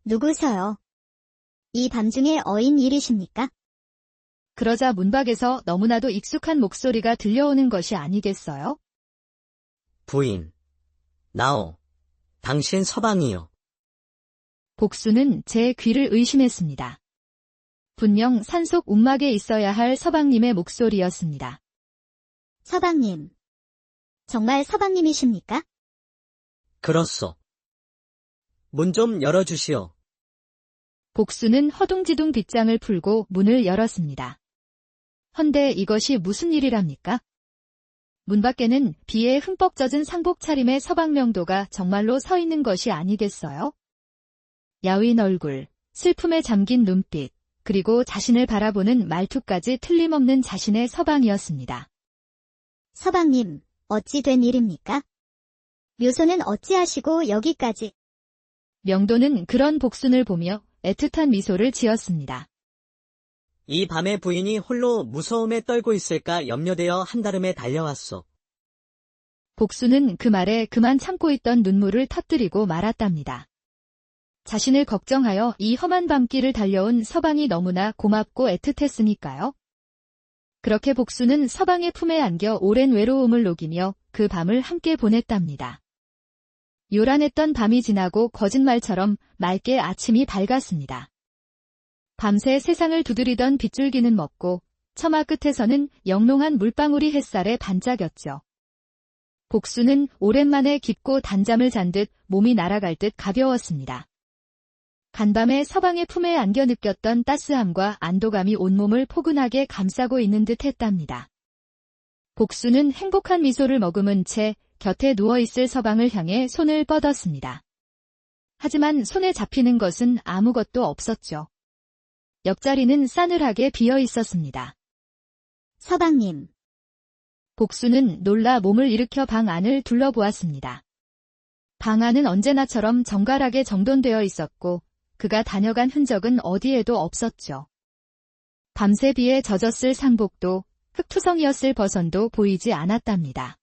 누구세요? 이 밤중에 어인 일이십니까? 그러자 문밖에서 너무나도 익숙한 목소리가 들려오는 것이 아니겠어요? 부인. 나오. 당신 서방이요. 복수는 제 귀를 의심했습니다. 분명 산속 움막에 있어야 할 서방님의 목소리였습니다. 서방님. 정말 서방님이십니까? 그렇소. 문 좀 열어주시오. 복수는 허둥지둥 빗장을 풀고 문을 열었습니다. 헌데 이것이 무슨 일이랍니까? 문 밖에는 비에 흠뻑 젖은 상복 차림의 서방명도가 정말로 서 있는 것이 아니겠어요? 야윈 얼굴, 슬픔에 잠긴 눈빛, 그리고 자신을 바라보는 말투까지 틀림없는 자신의 서방이었습니다. 서방님, 어찌 된 일입니까? 묘소는 어찌하시고 여기까지? 명도는 그런 복순을 보며 애틋한 미소를 지었습니다. 이 밤에 부인이 홀로 무서움에 떨고 있을까 염려되어 한달음에 달려왔소. 복수는 그 말에 그만 참고 있던 눈물을 터뜨리고 말았답니다. 자신을 걱정하여 이 험한 밤길을 달려온 서방이 너무나 고맙고 애틋했으니까요. 그렇게 복수는 서방의 품에 안겨 오랜 외로움을 녹이며 그 밤을 함께 보냈답니다. 요란했던 밤이 지나고 거짓말처럼 맑게 아침이 밝았습니다. 밤새 세상을 두드리던 빗줄기는 멎고 처마 끝에서는 영롱한 물방울이 햇살에 반짝였죠. 복수는 오랜만에 깊고 단잠을 잔 듯 몸이 날아갈 듯 가벼웠습니다. 간밤에 서방의 품에 안겨 느꼈던 따스함과 안도감이 온몸을 포근하게 감싸고 있는 듯 했답니다. 복수는 행복한 미소를 머금은 채 곁에 누워있을 서방을 향해 손을 뻗었습니다. 하지만 손에 잡히는 것은 아무것도 없었죠. 옆자리는 싸늘하게 비어 있었습니다. 서방님. 복수는 놀라 몸을 일으켜 방 안을 둘러보았습니다. 방 안은 언제나처럼 정갈하게 정돈되어 있었고 그가 다녀간 흔적은 어디에도 없었죠. 밤새 비에 젖었을 상복도 흙투성이었을 버선도 보이지 않았답니다.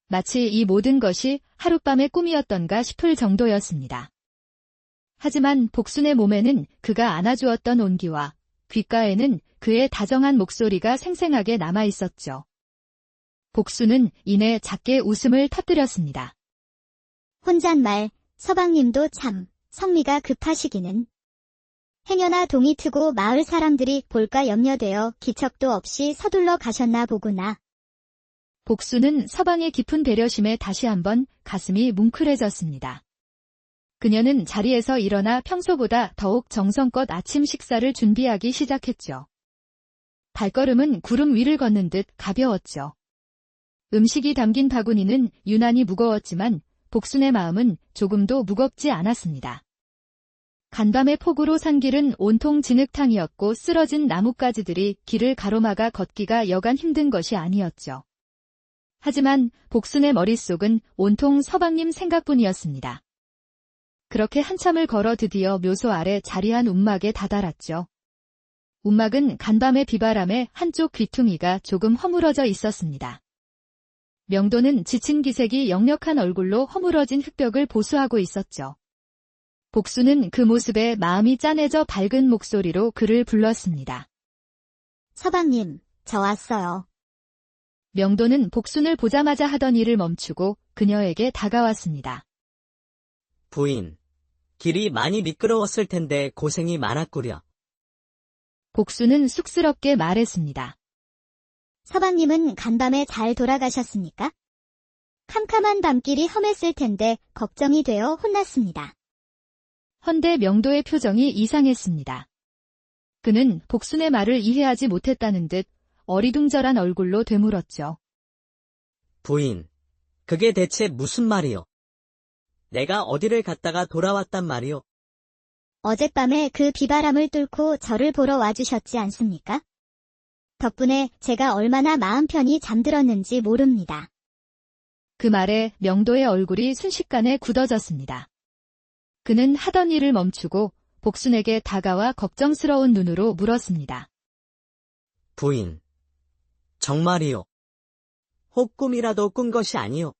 마치 이 모든 것이 하룻밤의 꿈이었던가 싶을 정도였습니다. 하지만 복순의 몸에는 그가 안아주었던 온기와 귓가에는 그의 다정한 목소리가 생생하게 남아있었죠. 복순은 이내 작게 웃음을 터뜨렸습니다. 혼잣말, 서방님도 참 성미가 급하시기는. 행여나 동이 트고 마을 사람들이 볼까 염려되어 기척도 없이 서둘러 가셨나 보구나. 복수는 서방의 깊은 배려심에 다시 한번 가슴이 뭉클해졌습니다. 그녀는 자리에서 일어나 평소보다 더욱 정성껏 아침 식사를 준비하기 시작했죠. 발걸음은 구름 위를 걷는 듯 가벼웠죠. 음식이 담긴 바구니는 유난히 무거웠지만 복순의 마음은 조금도 무겁지 않았습니다. 간밤의 폭우로 산 길은 온통 진흙탕이었고 쓰러진 나뭇가지들이 길을 가로막아 걷기가 여간 힘든 것이 아니었죠. 하지만 복순의 머릿속은 온통 서방님 생각뿐이었습니다. 그렇게 한참을 걸어 드디어 묘소 아래 자리한 움막에 다다랐죠. 움막은 간밤의 비바람에 한쪽 귀퉁이가 조금 허물어져 있었습니다. 명도는 지친 기색이 역력한 얼굴로 허물어진 흙벽을 보수하고 있었죠. 복수는 그 모습에 마음이 짠해져 밝은 목소리로 그를 불렀습니다. 서방님, 저 왔어요. 명도는 복순을 보자마자 하던 일을 멈추고 그녀에게 다가왔습니다. 부인. 길이 많이 미끄러웠을 텐데 고생이 많았구려. 복순은 쑥스럽게 말했습니다. 서방님은 간밤에 잘 돌아가셨습니까? 캄캄한 밤길이 험했을 텐데 걱정이 되어 혼났습니다. 헌데 명도의 표정이 이상했습니다. 그는 복순의 말을 이해하지 못했다는 듯 어리둥절한 얼굴로 되물었죠. 부인. 그게 대체 무슨 말이요? 내가 어디를 갔다가 돌아왔단 말이요? 어젯밤에 그 비바람을 뚫고 저를 보러 와주셨지 않습니까? 덕분에 제가 얼마나 마음 편히 잠들었는지 모릅니다. 그 말에 명도의 얼굴이 순식간에 굳어졌습니다. 그는 하던 일을 멈추고 복순에게 다가와 걱정스러운 눈으로 물었습니다. 부인. 정말이요. 혹 꿈이라도 꾼 것이 아니요.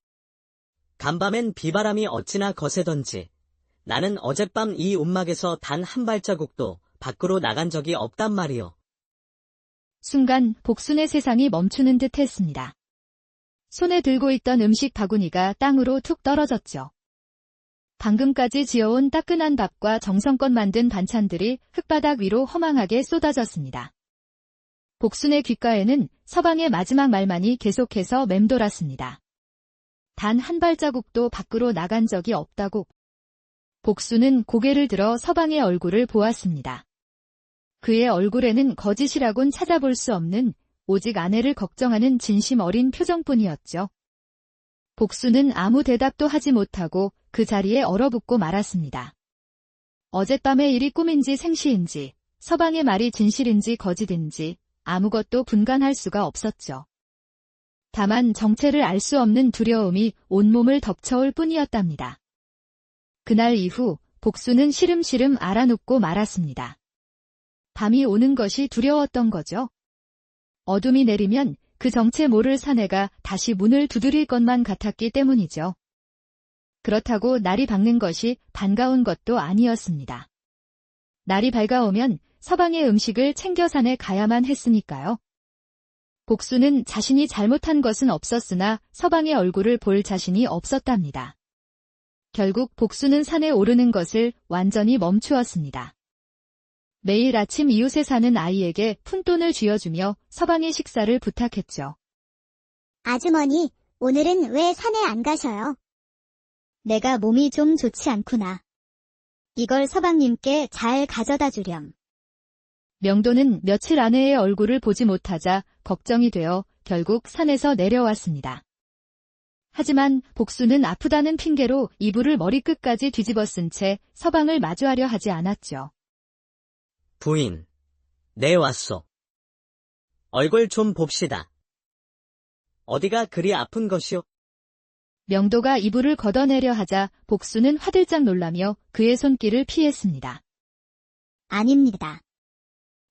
간밤엔 비바람이 어찌나 거세던지 나는 어젯밤 이 움막에서 단 한 발자국도 밖으로 나간 적이 없단 말이요. 순간 복순의 세상이 멈추는 듯 했습니다. 손에 들고 있던 음식 바구니가 땅으로 툭 떨어졌죠. 방금까지 지어온 따끈한 밥과 정성껏 만든 반찬들이 흙바닥 위로 허망하게 쏟아졌습니다. 복순의 귓가에는 서방의 마지막 말만이 계속해서 맴돌았습니다. 단 한 발자국도 밖으로 나간 적이 없다고. 복순은 고개를 들어 서방의 얼굴을 보았습니다. 그의 얼굴에는 거짓이라곤 찾아볼 수 없는 오직 아내를 걱정하는 진심 어린 표정뿐이었죠. 복순은 아무 대답도 하지 못하고 그 자리에 얼어붙고 말았습니다. 어젯밤의 일이 꿈인지 생시인지, 서방의 말이 진실인지 거짓인지 아무것도 분간할 수가 없었죠. 다만 정체를 알 수 없는 두려움이 온몸을 덮쳐올 뿐이었답니다. 그날 이후 복순은 시름시름 알아눕고 말았습니다. 밤이 오는 것이 두려웠던 거죠. 어둠이 내리면 그 정체 모를 사내가 다시 문을 두드릴 것만 같았기 때문이죠. 그렇다고 날이 밝는 것이 반가운 것도 아니었습니다. 날이 밝아오면 서방의 음식을 챙겨 산에 가야만 했으니까요. 복순은 자신이 잘못한 것은 없었으나 서방의 얼굴을 볼 자신이 없었답니다. 결국 복순은 산에 오르는 것을 완전히 멈추었습니다. 매일 아침 이웃에 사는 아이에게 푼돈을 쥐어주며 서방의 식사를 부탁했죠. 아주머니, 오늘은 왜 산에 안 가셔요? 내가 몸이 좀 좋지 않구나. 이걸 서방님께 잘 가져다 주렴. 명도는 며칠 아내의 얼굴을 보지 못하자 걱정이 되어 결국 산에서 내려왔습니다. 하지만 복순은 아프다는 핑계로 이불을 머리끝까지 뒤집어 쓴 채 서방을 마주하려 하지 않았죠. 부인. 네, 왔소. 얼굴 좀 봅시다. 어디가 그리 아픈 것이오? 명도가 이불을 걷어내려 하자 복순은 화들짝 놀라며 그의 손길을 피했습니다. 아닙니다.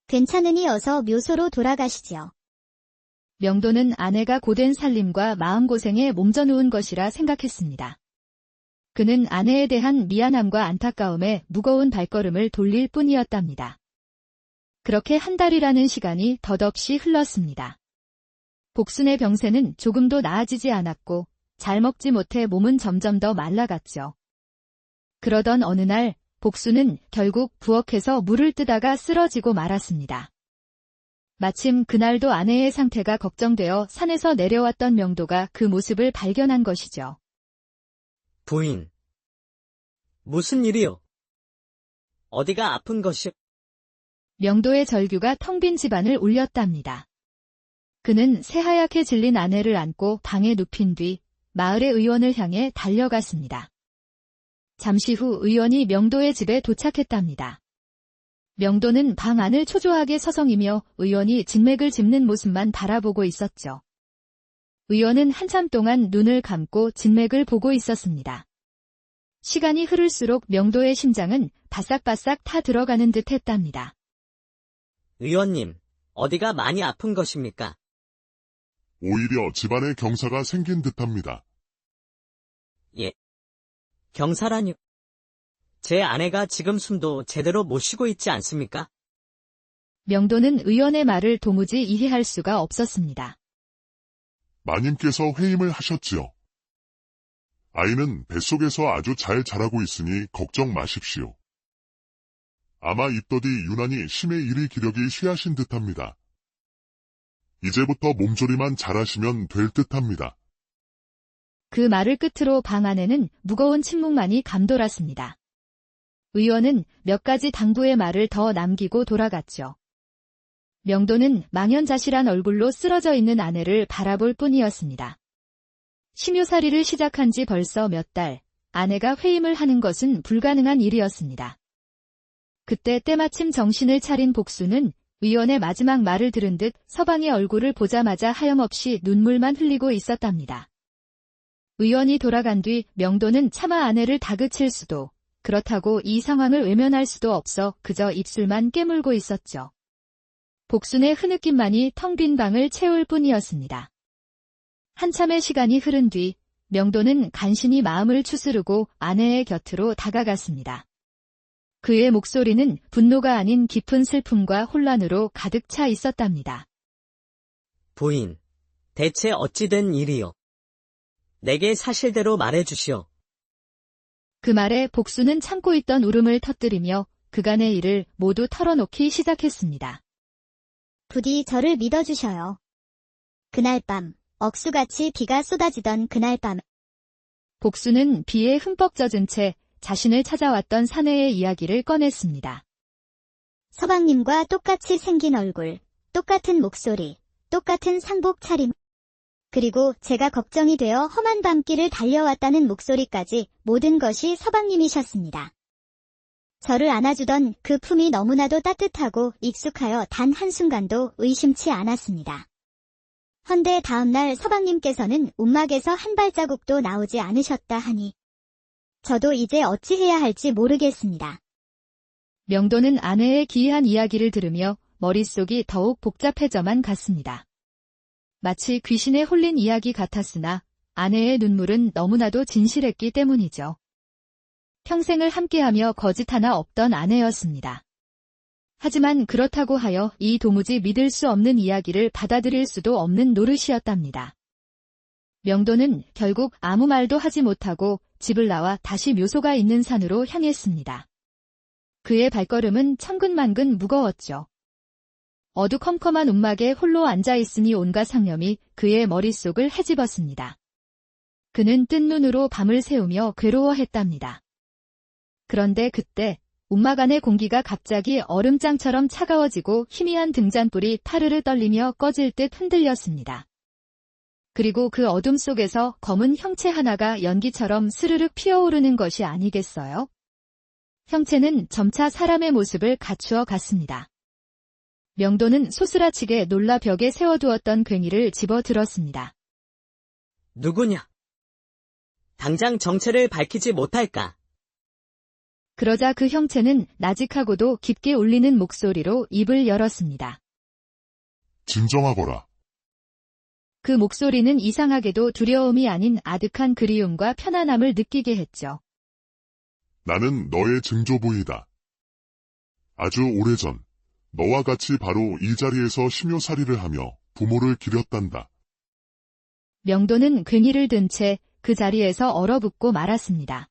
괜찮으니 어서 묘소로 돌아가시지요. 명도는 아내가 고된 살림과 마음고생에 몸져누운 것이라 생각했습니다. 그는 아내에 대한 미안함과 안타까움에 무거운 발걸음을 돌릴 뿐이었답니다. 그렇게 한 달이라는 시간이 덧없이 흘렀습니다. 복순의 병세는 조금도 나아지지 않았고 잘 먹지 못해 몸은 점점 더 말라갔죠. 그러던 어느 날 복순은 결국 부엌에서 물을 뜨다가 쓰러지고 말았습니다. 마침 그날도 아내의 상태가 걱정되어 산에서 내려왔던 명도가 그 모습을 발견한 것이죠. 부인. 무슨 일이요? 어디가 아픈 것이오? 명도의 절규가 텅 빈 집안을 울렸답니다. 그는 새하얗게 질린 아내를 안고 방에 눕힌 뒤 마을의 의원을 향해 달려갔습니다. 잠시 후 의원이 명도의 집에 도착했답니다. 명도는 방 안을 초조하게 서성이며 의원이 진맥을 짚는 모습만 바라보고 있었죠. 의원은 한참 동안 눈을 감고 진맥을 보고 있었습니다. 시간이 흐를수록 명도의 심장은 바싹바싹 타 들어가는 듯 했답니다. 의원님, 어디가 많이 아픈 것입니까? 오히려 집안에 경사가 생긴 듯합니다. 예. 경사라뇨? 제 아내가 지금 숨도 제대로 못 쉬고 있지 않습니까? 명도는 의원의 말을 도무지 이해할 수가 없었습니다. 마님께서 회임을 하셨지요. 아이는 뱃속에서 아주 잘 자라고 있으니 걱정 마십시오. 아마 입덧이 유난히 심해 일이 기력이 쇠하신 듯합니다. 이제부터 몸조리만 잘하시면 될 듯합니다. 그 말을 끝으로 방 안에는 무거운 침묵만이 감돌았습니다. 의원은 몇 가지 당부의 말을 더 남기고 돌아갔죠. 명도는 망연자실한 얼굴로 쓰러져 있는 아내를 바라볼 뿐이었습니다. 심요살이를 시작한 지 벌써 몇 달, 아내가 회임을 하는 것은 불가능한 일이었습니다. 그때 때마침 정신을 차린 복수는 의원의 마지막 말을 들은 듯 서방의 얼굴을 보자마자 하염없이 눈물만 흘리고 있었답니다. 의원이 돌아간 뒤 명도는 차마 아내를 다그칠 수도, 그렇다고 이 상황을 외면할 수도 없어 그저 입술만 깨물고 있었죠. 복순의 흐느낌만이 텅 빈 방을 채울 뿐이었습니다. 한참의 시간이 흐른 뒤 명도는 간신히 마음을 추스르고 아내의 곁으로 다가갔습니다. 그의 목소리는 분노가 아닌 깊은 슬픔과 혼란으로 가득 차 있었답니다. 부인, 대체 어찌 된 일이요? 내게 사실대로 말해주시오. 그 말에 복수는 참고 있던 울음을 터뜨리며 그간의 일을 모두 털어놓기 시작했습니다. 부디 저를 믿어주셔요. 그날 밤, 억수같이 비가 쏟아지던 그날 밤, 복수는 비에 흠뻑 젖은 채 자신을 찾아왔던 사내의 이야기를 꺼냈습니다. 서방님과 똑같이 생긴 얼굴, 똑같은 목소리, 똑같은 상복 차림, 그리고 제가 걱정이 되어 험한 밤길을 달려왔다는 목소리까지 모든 것이 서방님이셨습니다. 저를 안아주던 그 품이 너무나도 따뜻하고 익숙하여 단 한순간도 의심치 않았습니다. 헌데 다음날 서방님께서는 움막에서 한 발자국도 나오지 않으셨다 하니 저도 이제 어찌해야 할지 모르겠습니다. 명도는 아내의 기이한 이야기를 들으며 머릿속이 더욱 복잡해져만 갔습니다. 마치 귀신에 홀린 이야기 같았으나 아내의 눈물은 너무나도 진실했기 때문이죠. 평생을 함께하며 거짓 하나 없던 아내였습니다. 하지만 그렇다고 하여 이 도무지 믿을 수 없는 이야기를 받아들일 수도 없는 노릇이었답니다. 명도는 결국 아무 말도 하지 못하고 집을 나와 다시 묘소가 있는 산으로 향했습니다. 그의 발걸음은 천근만근 무거웠죠. 어두컴컴한 움막에 홀로 앉아있으니 온갖 상념이 그의 머릿속을 헤집었습니다. 그는 뜬 눈으로 밤을 새우며 괴로워했답니다. 그런데 그때 움막 안의 공기가 갑자기 얼음장처럼 차가워지고 희미한 등잔불이 타르르 떨리며 꺼질 듯 흔들렸습니다. 그리고 그 어둠 속에서 검은 형체 하나가 연기처럼 스르륵 피어오르는 것이 아니겠어요? 형체는 점차 사람의 모습을 갖추어 갔습니다. 명도는 소스라치게 놀라 벽에 세워두었던 괭이를 집어들었습니다. 누구냐? 당장 정체를 밝히지 못할까? 그러자 그 형체는 나직하고도 깊게 울리는 목소리로 입을 열었습니다. 진정하거라. 그 목소리는 이상하게도 두려움이 아닌 아득한 그리움과 편안함을 느끼게 했죠. 나는 너의 증조부이다. 아주 오래전 너와 같이 바로 이 자리에서 심요살이를 하며 부모를 기렸단다. 명도는 괭이를 든 채 그 자리에서 얼어붙고 말았습니다.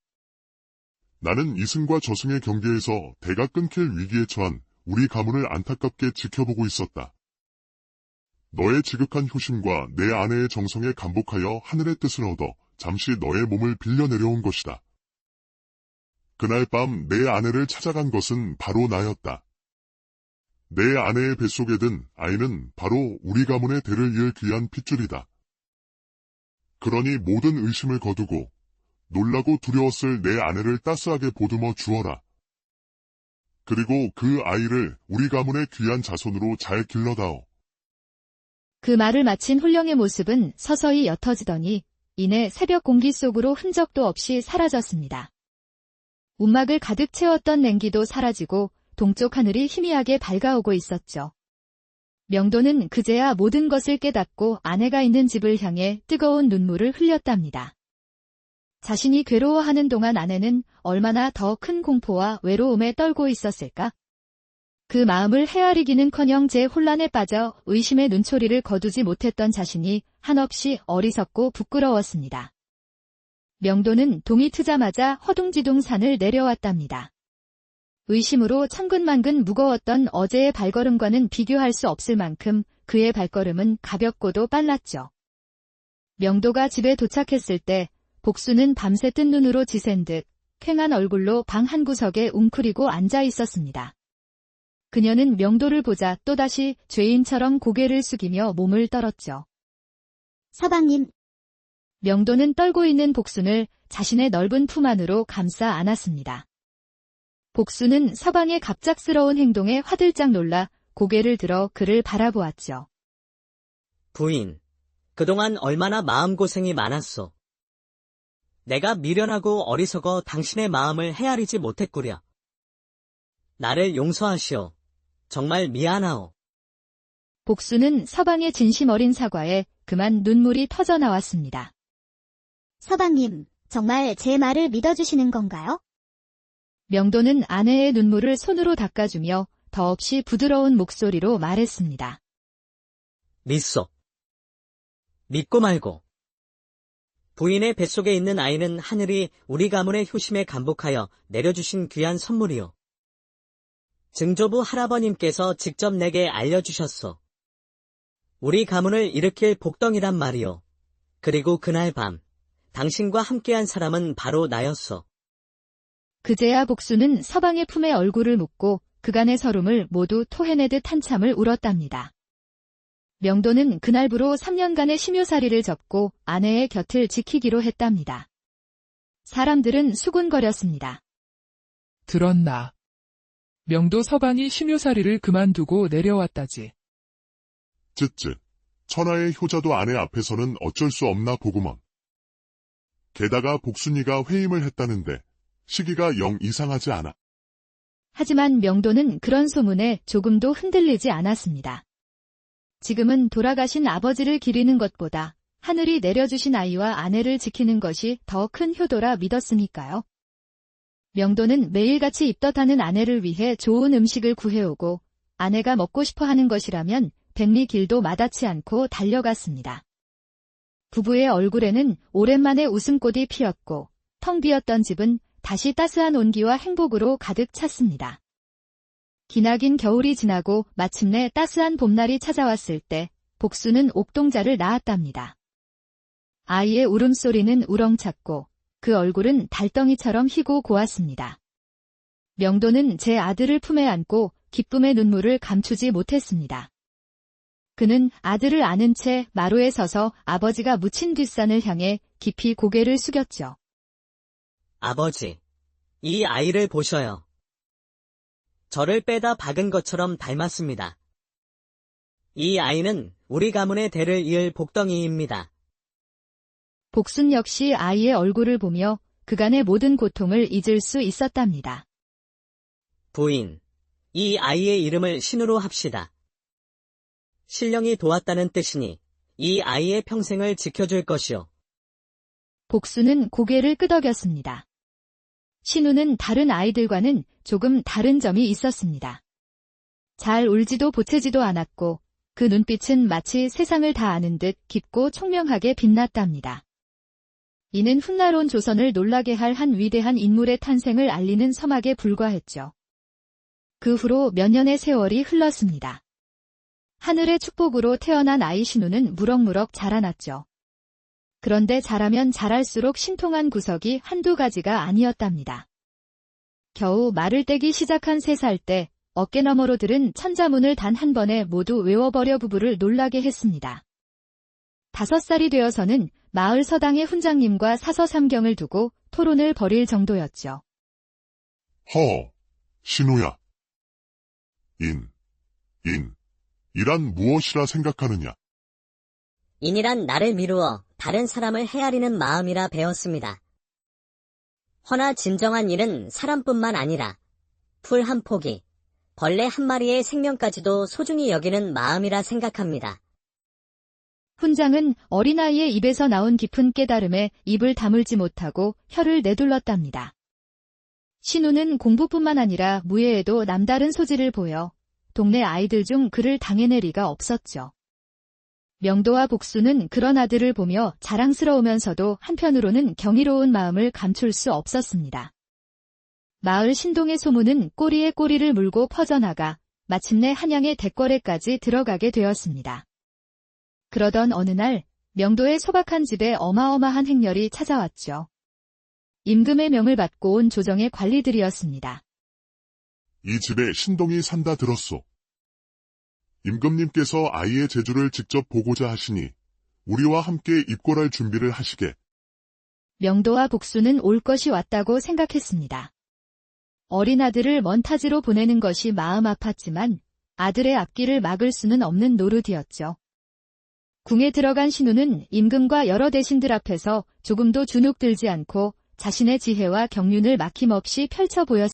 나는 이승과 저승의 경계에서 대가 끊길 위기에 처한 우리 가문을 안타깝게 지켜보고 있었다. 너의 지극한 효심과 내 아내의 정성에 감복하여 하늘의 뜻을 얻어 잠시 너의 몸을 빌려 내려온 것이다. 그날 밤 내 아내를 찾아간 것은 바로 나였다. 내 아내의 뱃속에 든 아이는 바로 우리 가문의 대를 이을 귀한 핏줄이다. 그러니 모든 의심을 거두고 놀라고 두려웠을 내 아내를 따스하게 보듬어 주어라. 그리고 그 아이를 우리 가문의 귀한 자손으로 잘 길러다오. 그 말을 마친 훌령의 모습은 서서히 옅어지더니 이내 새벽 공기 속으로 흔적도 없이 사라졌습니다. 움막을 가득 채웠던 냉기도 사라지고 동쪽 하늘이 희미하게 밝아오고 있었죠. 명도는 그제야 모든 것을 깨닫고 아내가 있는 집을 향해 뜨거운 눈물을 흘렸답니다. 자신이 괴로워하는 동안 아내는 얼마나 더 큰 공포와 외로움에 떨고 있었을까? 그 마음을 헤아리기는커녕 제 혼란에 빠져 의심의 눈초리를 거두지 못했던 자신이 한없이 어리석고 부끄러웠습니다. 명도는 동이 트자마자 허둥지둥 산을 내려왔답니다. 의심으로 천근만근 무거웠던 어제의 발걸음과는 비교할 수 없을 만큼 그의 발걸음은 가볍고도 빨랐죠. 명도가 집에 도착했을 때 복수는 밤새 뜬 눈으로 지샌 듯 쾌한 얼굴로 방 한구석에 웅크리고 앉아 있었습니다. 그녀는 명도를 보자 또다시 죄인처럼 고개를 숙이며 몸을 떨었죠. 서방님, 명도는 떨고 있는 복순을 자신의 넓은 품 안으로 감싸 안았습니다. 복수는 서방의 갑작스러운 행동에 화들짝 놀라 고개를 들어 그를 바라보았죠. 부인, 그동안 얼마나 마음고생이 많았소. 내가 미련하고 어리석어 당신의 마음을 헤아리지 못했구려. 나를 용서하시오. 정말 미안하오. 복수는 서방의 진심 어린 사과에 그만 눈물이 터져 나왔습니다. 서방님, 정말 제 말을 믿어주시는 건가요? 명도는 아내의 눈물을 손으로 닦아주며 더없이 부드러운 목소리로 말했습니다. 믿소. 믿고 말고. 부인의 뱃속에 있는 아이는 하늘이 우리 가문의 효심에 감복하여 내려주신 귀한 선물이요. 증조부 할아버님께서 직접 내게 알려주셨소. 우리 가문을 일으킬 복덩이란 말이요. 그리고 그날 밤, 당신과 함께한 사람은 바로 나였소. 그제야 복수는 서방의 품에 얼굴을 묻고 그간의 서름을 모두 토해내듯 한참을 울었답니다. 명도는 그날부로 3년간의 심유살이를 접고 아내의 곁을 지키기로 했답니다. 사람들은 수군거렸습니다. 들었나. 명도 서방이 심유살이를 그만두고 내려왔다지. 쯧쯧. 천하의 효자도 아내 앞에서는 어쩔 수 없나 보구먼. 게다가 복순이가 회임을 했다는데 시기가 영 이상하지 않아. 하지만 명도는 그런 소문에 조금도 흔들리지 않았습니다. 지금은 돌아가신 아버지를 기리는 것보다 하늘이 내려주신 아이와 아내를 지키는 것이 더 큰 효도라 믿었으니까요. 명도는 매일같이 입덧하는 아내를 위해 좋은 음식을 구해오고 아내가 먹고 싶어 하는 것이라면 백리길도 마다치 않고 달려갔습니다. 부부의 얼굴에는 오랜만에 웃음꽃이 피었고 텅 비었던 집은 다시 따스한 온기와 행복으로 가득 찼습니다. 기나긴 겨울이 지나고 마침내 따스한 봄날이 찾아왔을 때 복수는 옥동자를 낳았답니다. 아이의 울음소리는 우렁찼고 그 얼굴은 달덩이처럼 희고 고왔습니다. 명도는 제 아들을 품에 안고 기쁨의 눈물을 감추지 못했습니다. 그는 아들을 안은 채 마루에 서서 아버지가 묻힌 뒷산을 향해 깊이 고개를 숙였죠. 아버지, 이 아이를 보셔요. 저를 빼다 박은 것처럼 닮았습니다. 이 아이는 우리 가문의 대를 이을 복덩이입니다. 복순 역시 아이의 얼굴을 보며 그간의 모든 고통을 잊을 수 있었답니다. 부인, 이 아이의 이름을 신우로 합시다. 신령이 도왔다는 뜻이니 이 아이의 평생을 지켜줄 것이오. 복수는 고개를 끄덕였습니다. 신우는 다른 아이들과는 조금 다른 점이 있었습니다. 잘 울지도 보채지도 않았고 그 눈빛은 마치 세상을 다 아는 듯 깊고 총명하게 빛났답니다. 이는 훗날 온 조선을 놀라게 할 한 위대한 인물의 탄생을 알리는 서막에 불과했죠. 그 후로 몇 년의 세월이 흘렀습니다. 하늘의 축복으로 태어난 아이 신우는 무럭무럭 자라났죠. 그런데 자라면 자랄수록 신통한 구석이 한두 가지가 아니었답니다. 겨우 말을 떼기 시작한 3살 때 어깨너머로 들은 천자문을 단 한 번에 모두 외워버려 부부를 놀라게 했습니다. 5살이 되어서는 마을 서당의 훈장님과 사서삼경을 두고 토론을 벌일 정도였죠. 신우야. 이란 무엇이라 생각하느냐? 인이란 나를 미루어 다른 사람을 헤아리는 마음이라 배웠습니다. 허나 진정한 일은 사람뿐만 아니라 풀 한 포기, 벌레 한 마리의 생명까지도 소중히 여기는 마음이라 생각합니다. 훈장은 어린아이의 입에서 나온 깊은 깨달음에 입을 다물지 못하고 혀를 내둘렀답니다. 신우는 공부뿐만 아니라 무예에도 남다른 소질을 보여 동네 아이들 중 그를 당해낼 리가 없었죠. 명도와 복수는 그런 아들을 보며 자랑스러우면서도 한편으로는 경이로운 마음을 감출 수 없었습니다. 마을 신동의 소문은 꼬리에 꼬리를 물고 퍼져나가 마침내 한양의 대궐에까지 들어가게 되었습니다. 그러던 어느 날 명도의 소박한 집에 어마어마한 행렬이 찾아왔죠. 임금의 명을 받고 온 조정의 관리들이었습니다. 이 집에 신동이 산다 들었소. 임금님께서 아이의 재주를 직접 보고자 하시니 우리와 함께 입궐할 준비를 하시게. 명도와 복수는 올 것이 왔다고 생각했습니다. 어린 아들을 먼 타지로 보내는 것이 마음 아팠지만 아들의 앞길을 막을 수는 없는 노릇이었죠. 궁에 들어간 신우는 임금과 여러 대신들 앞에서 조금도 주눅들지 않고 자신의 지혜와 경륜을 막힘없이 펼쳐 보였습니다.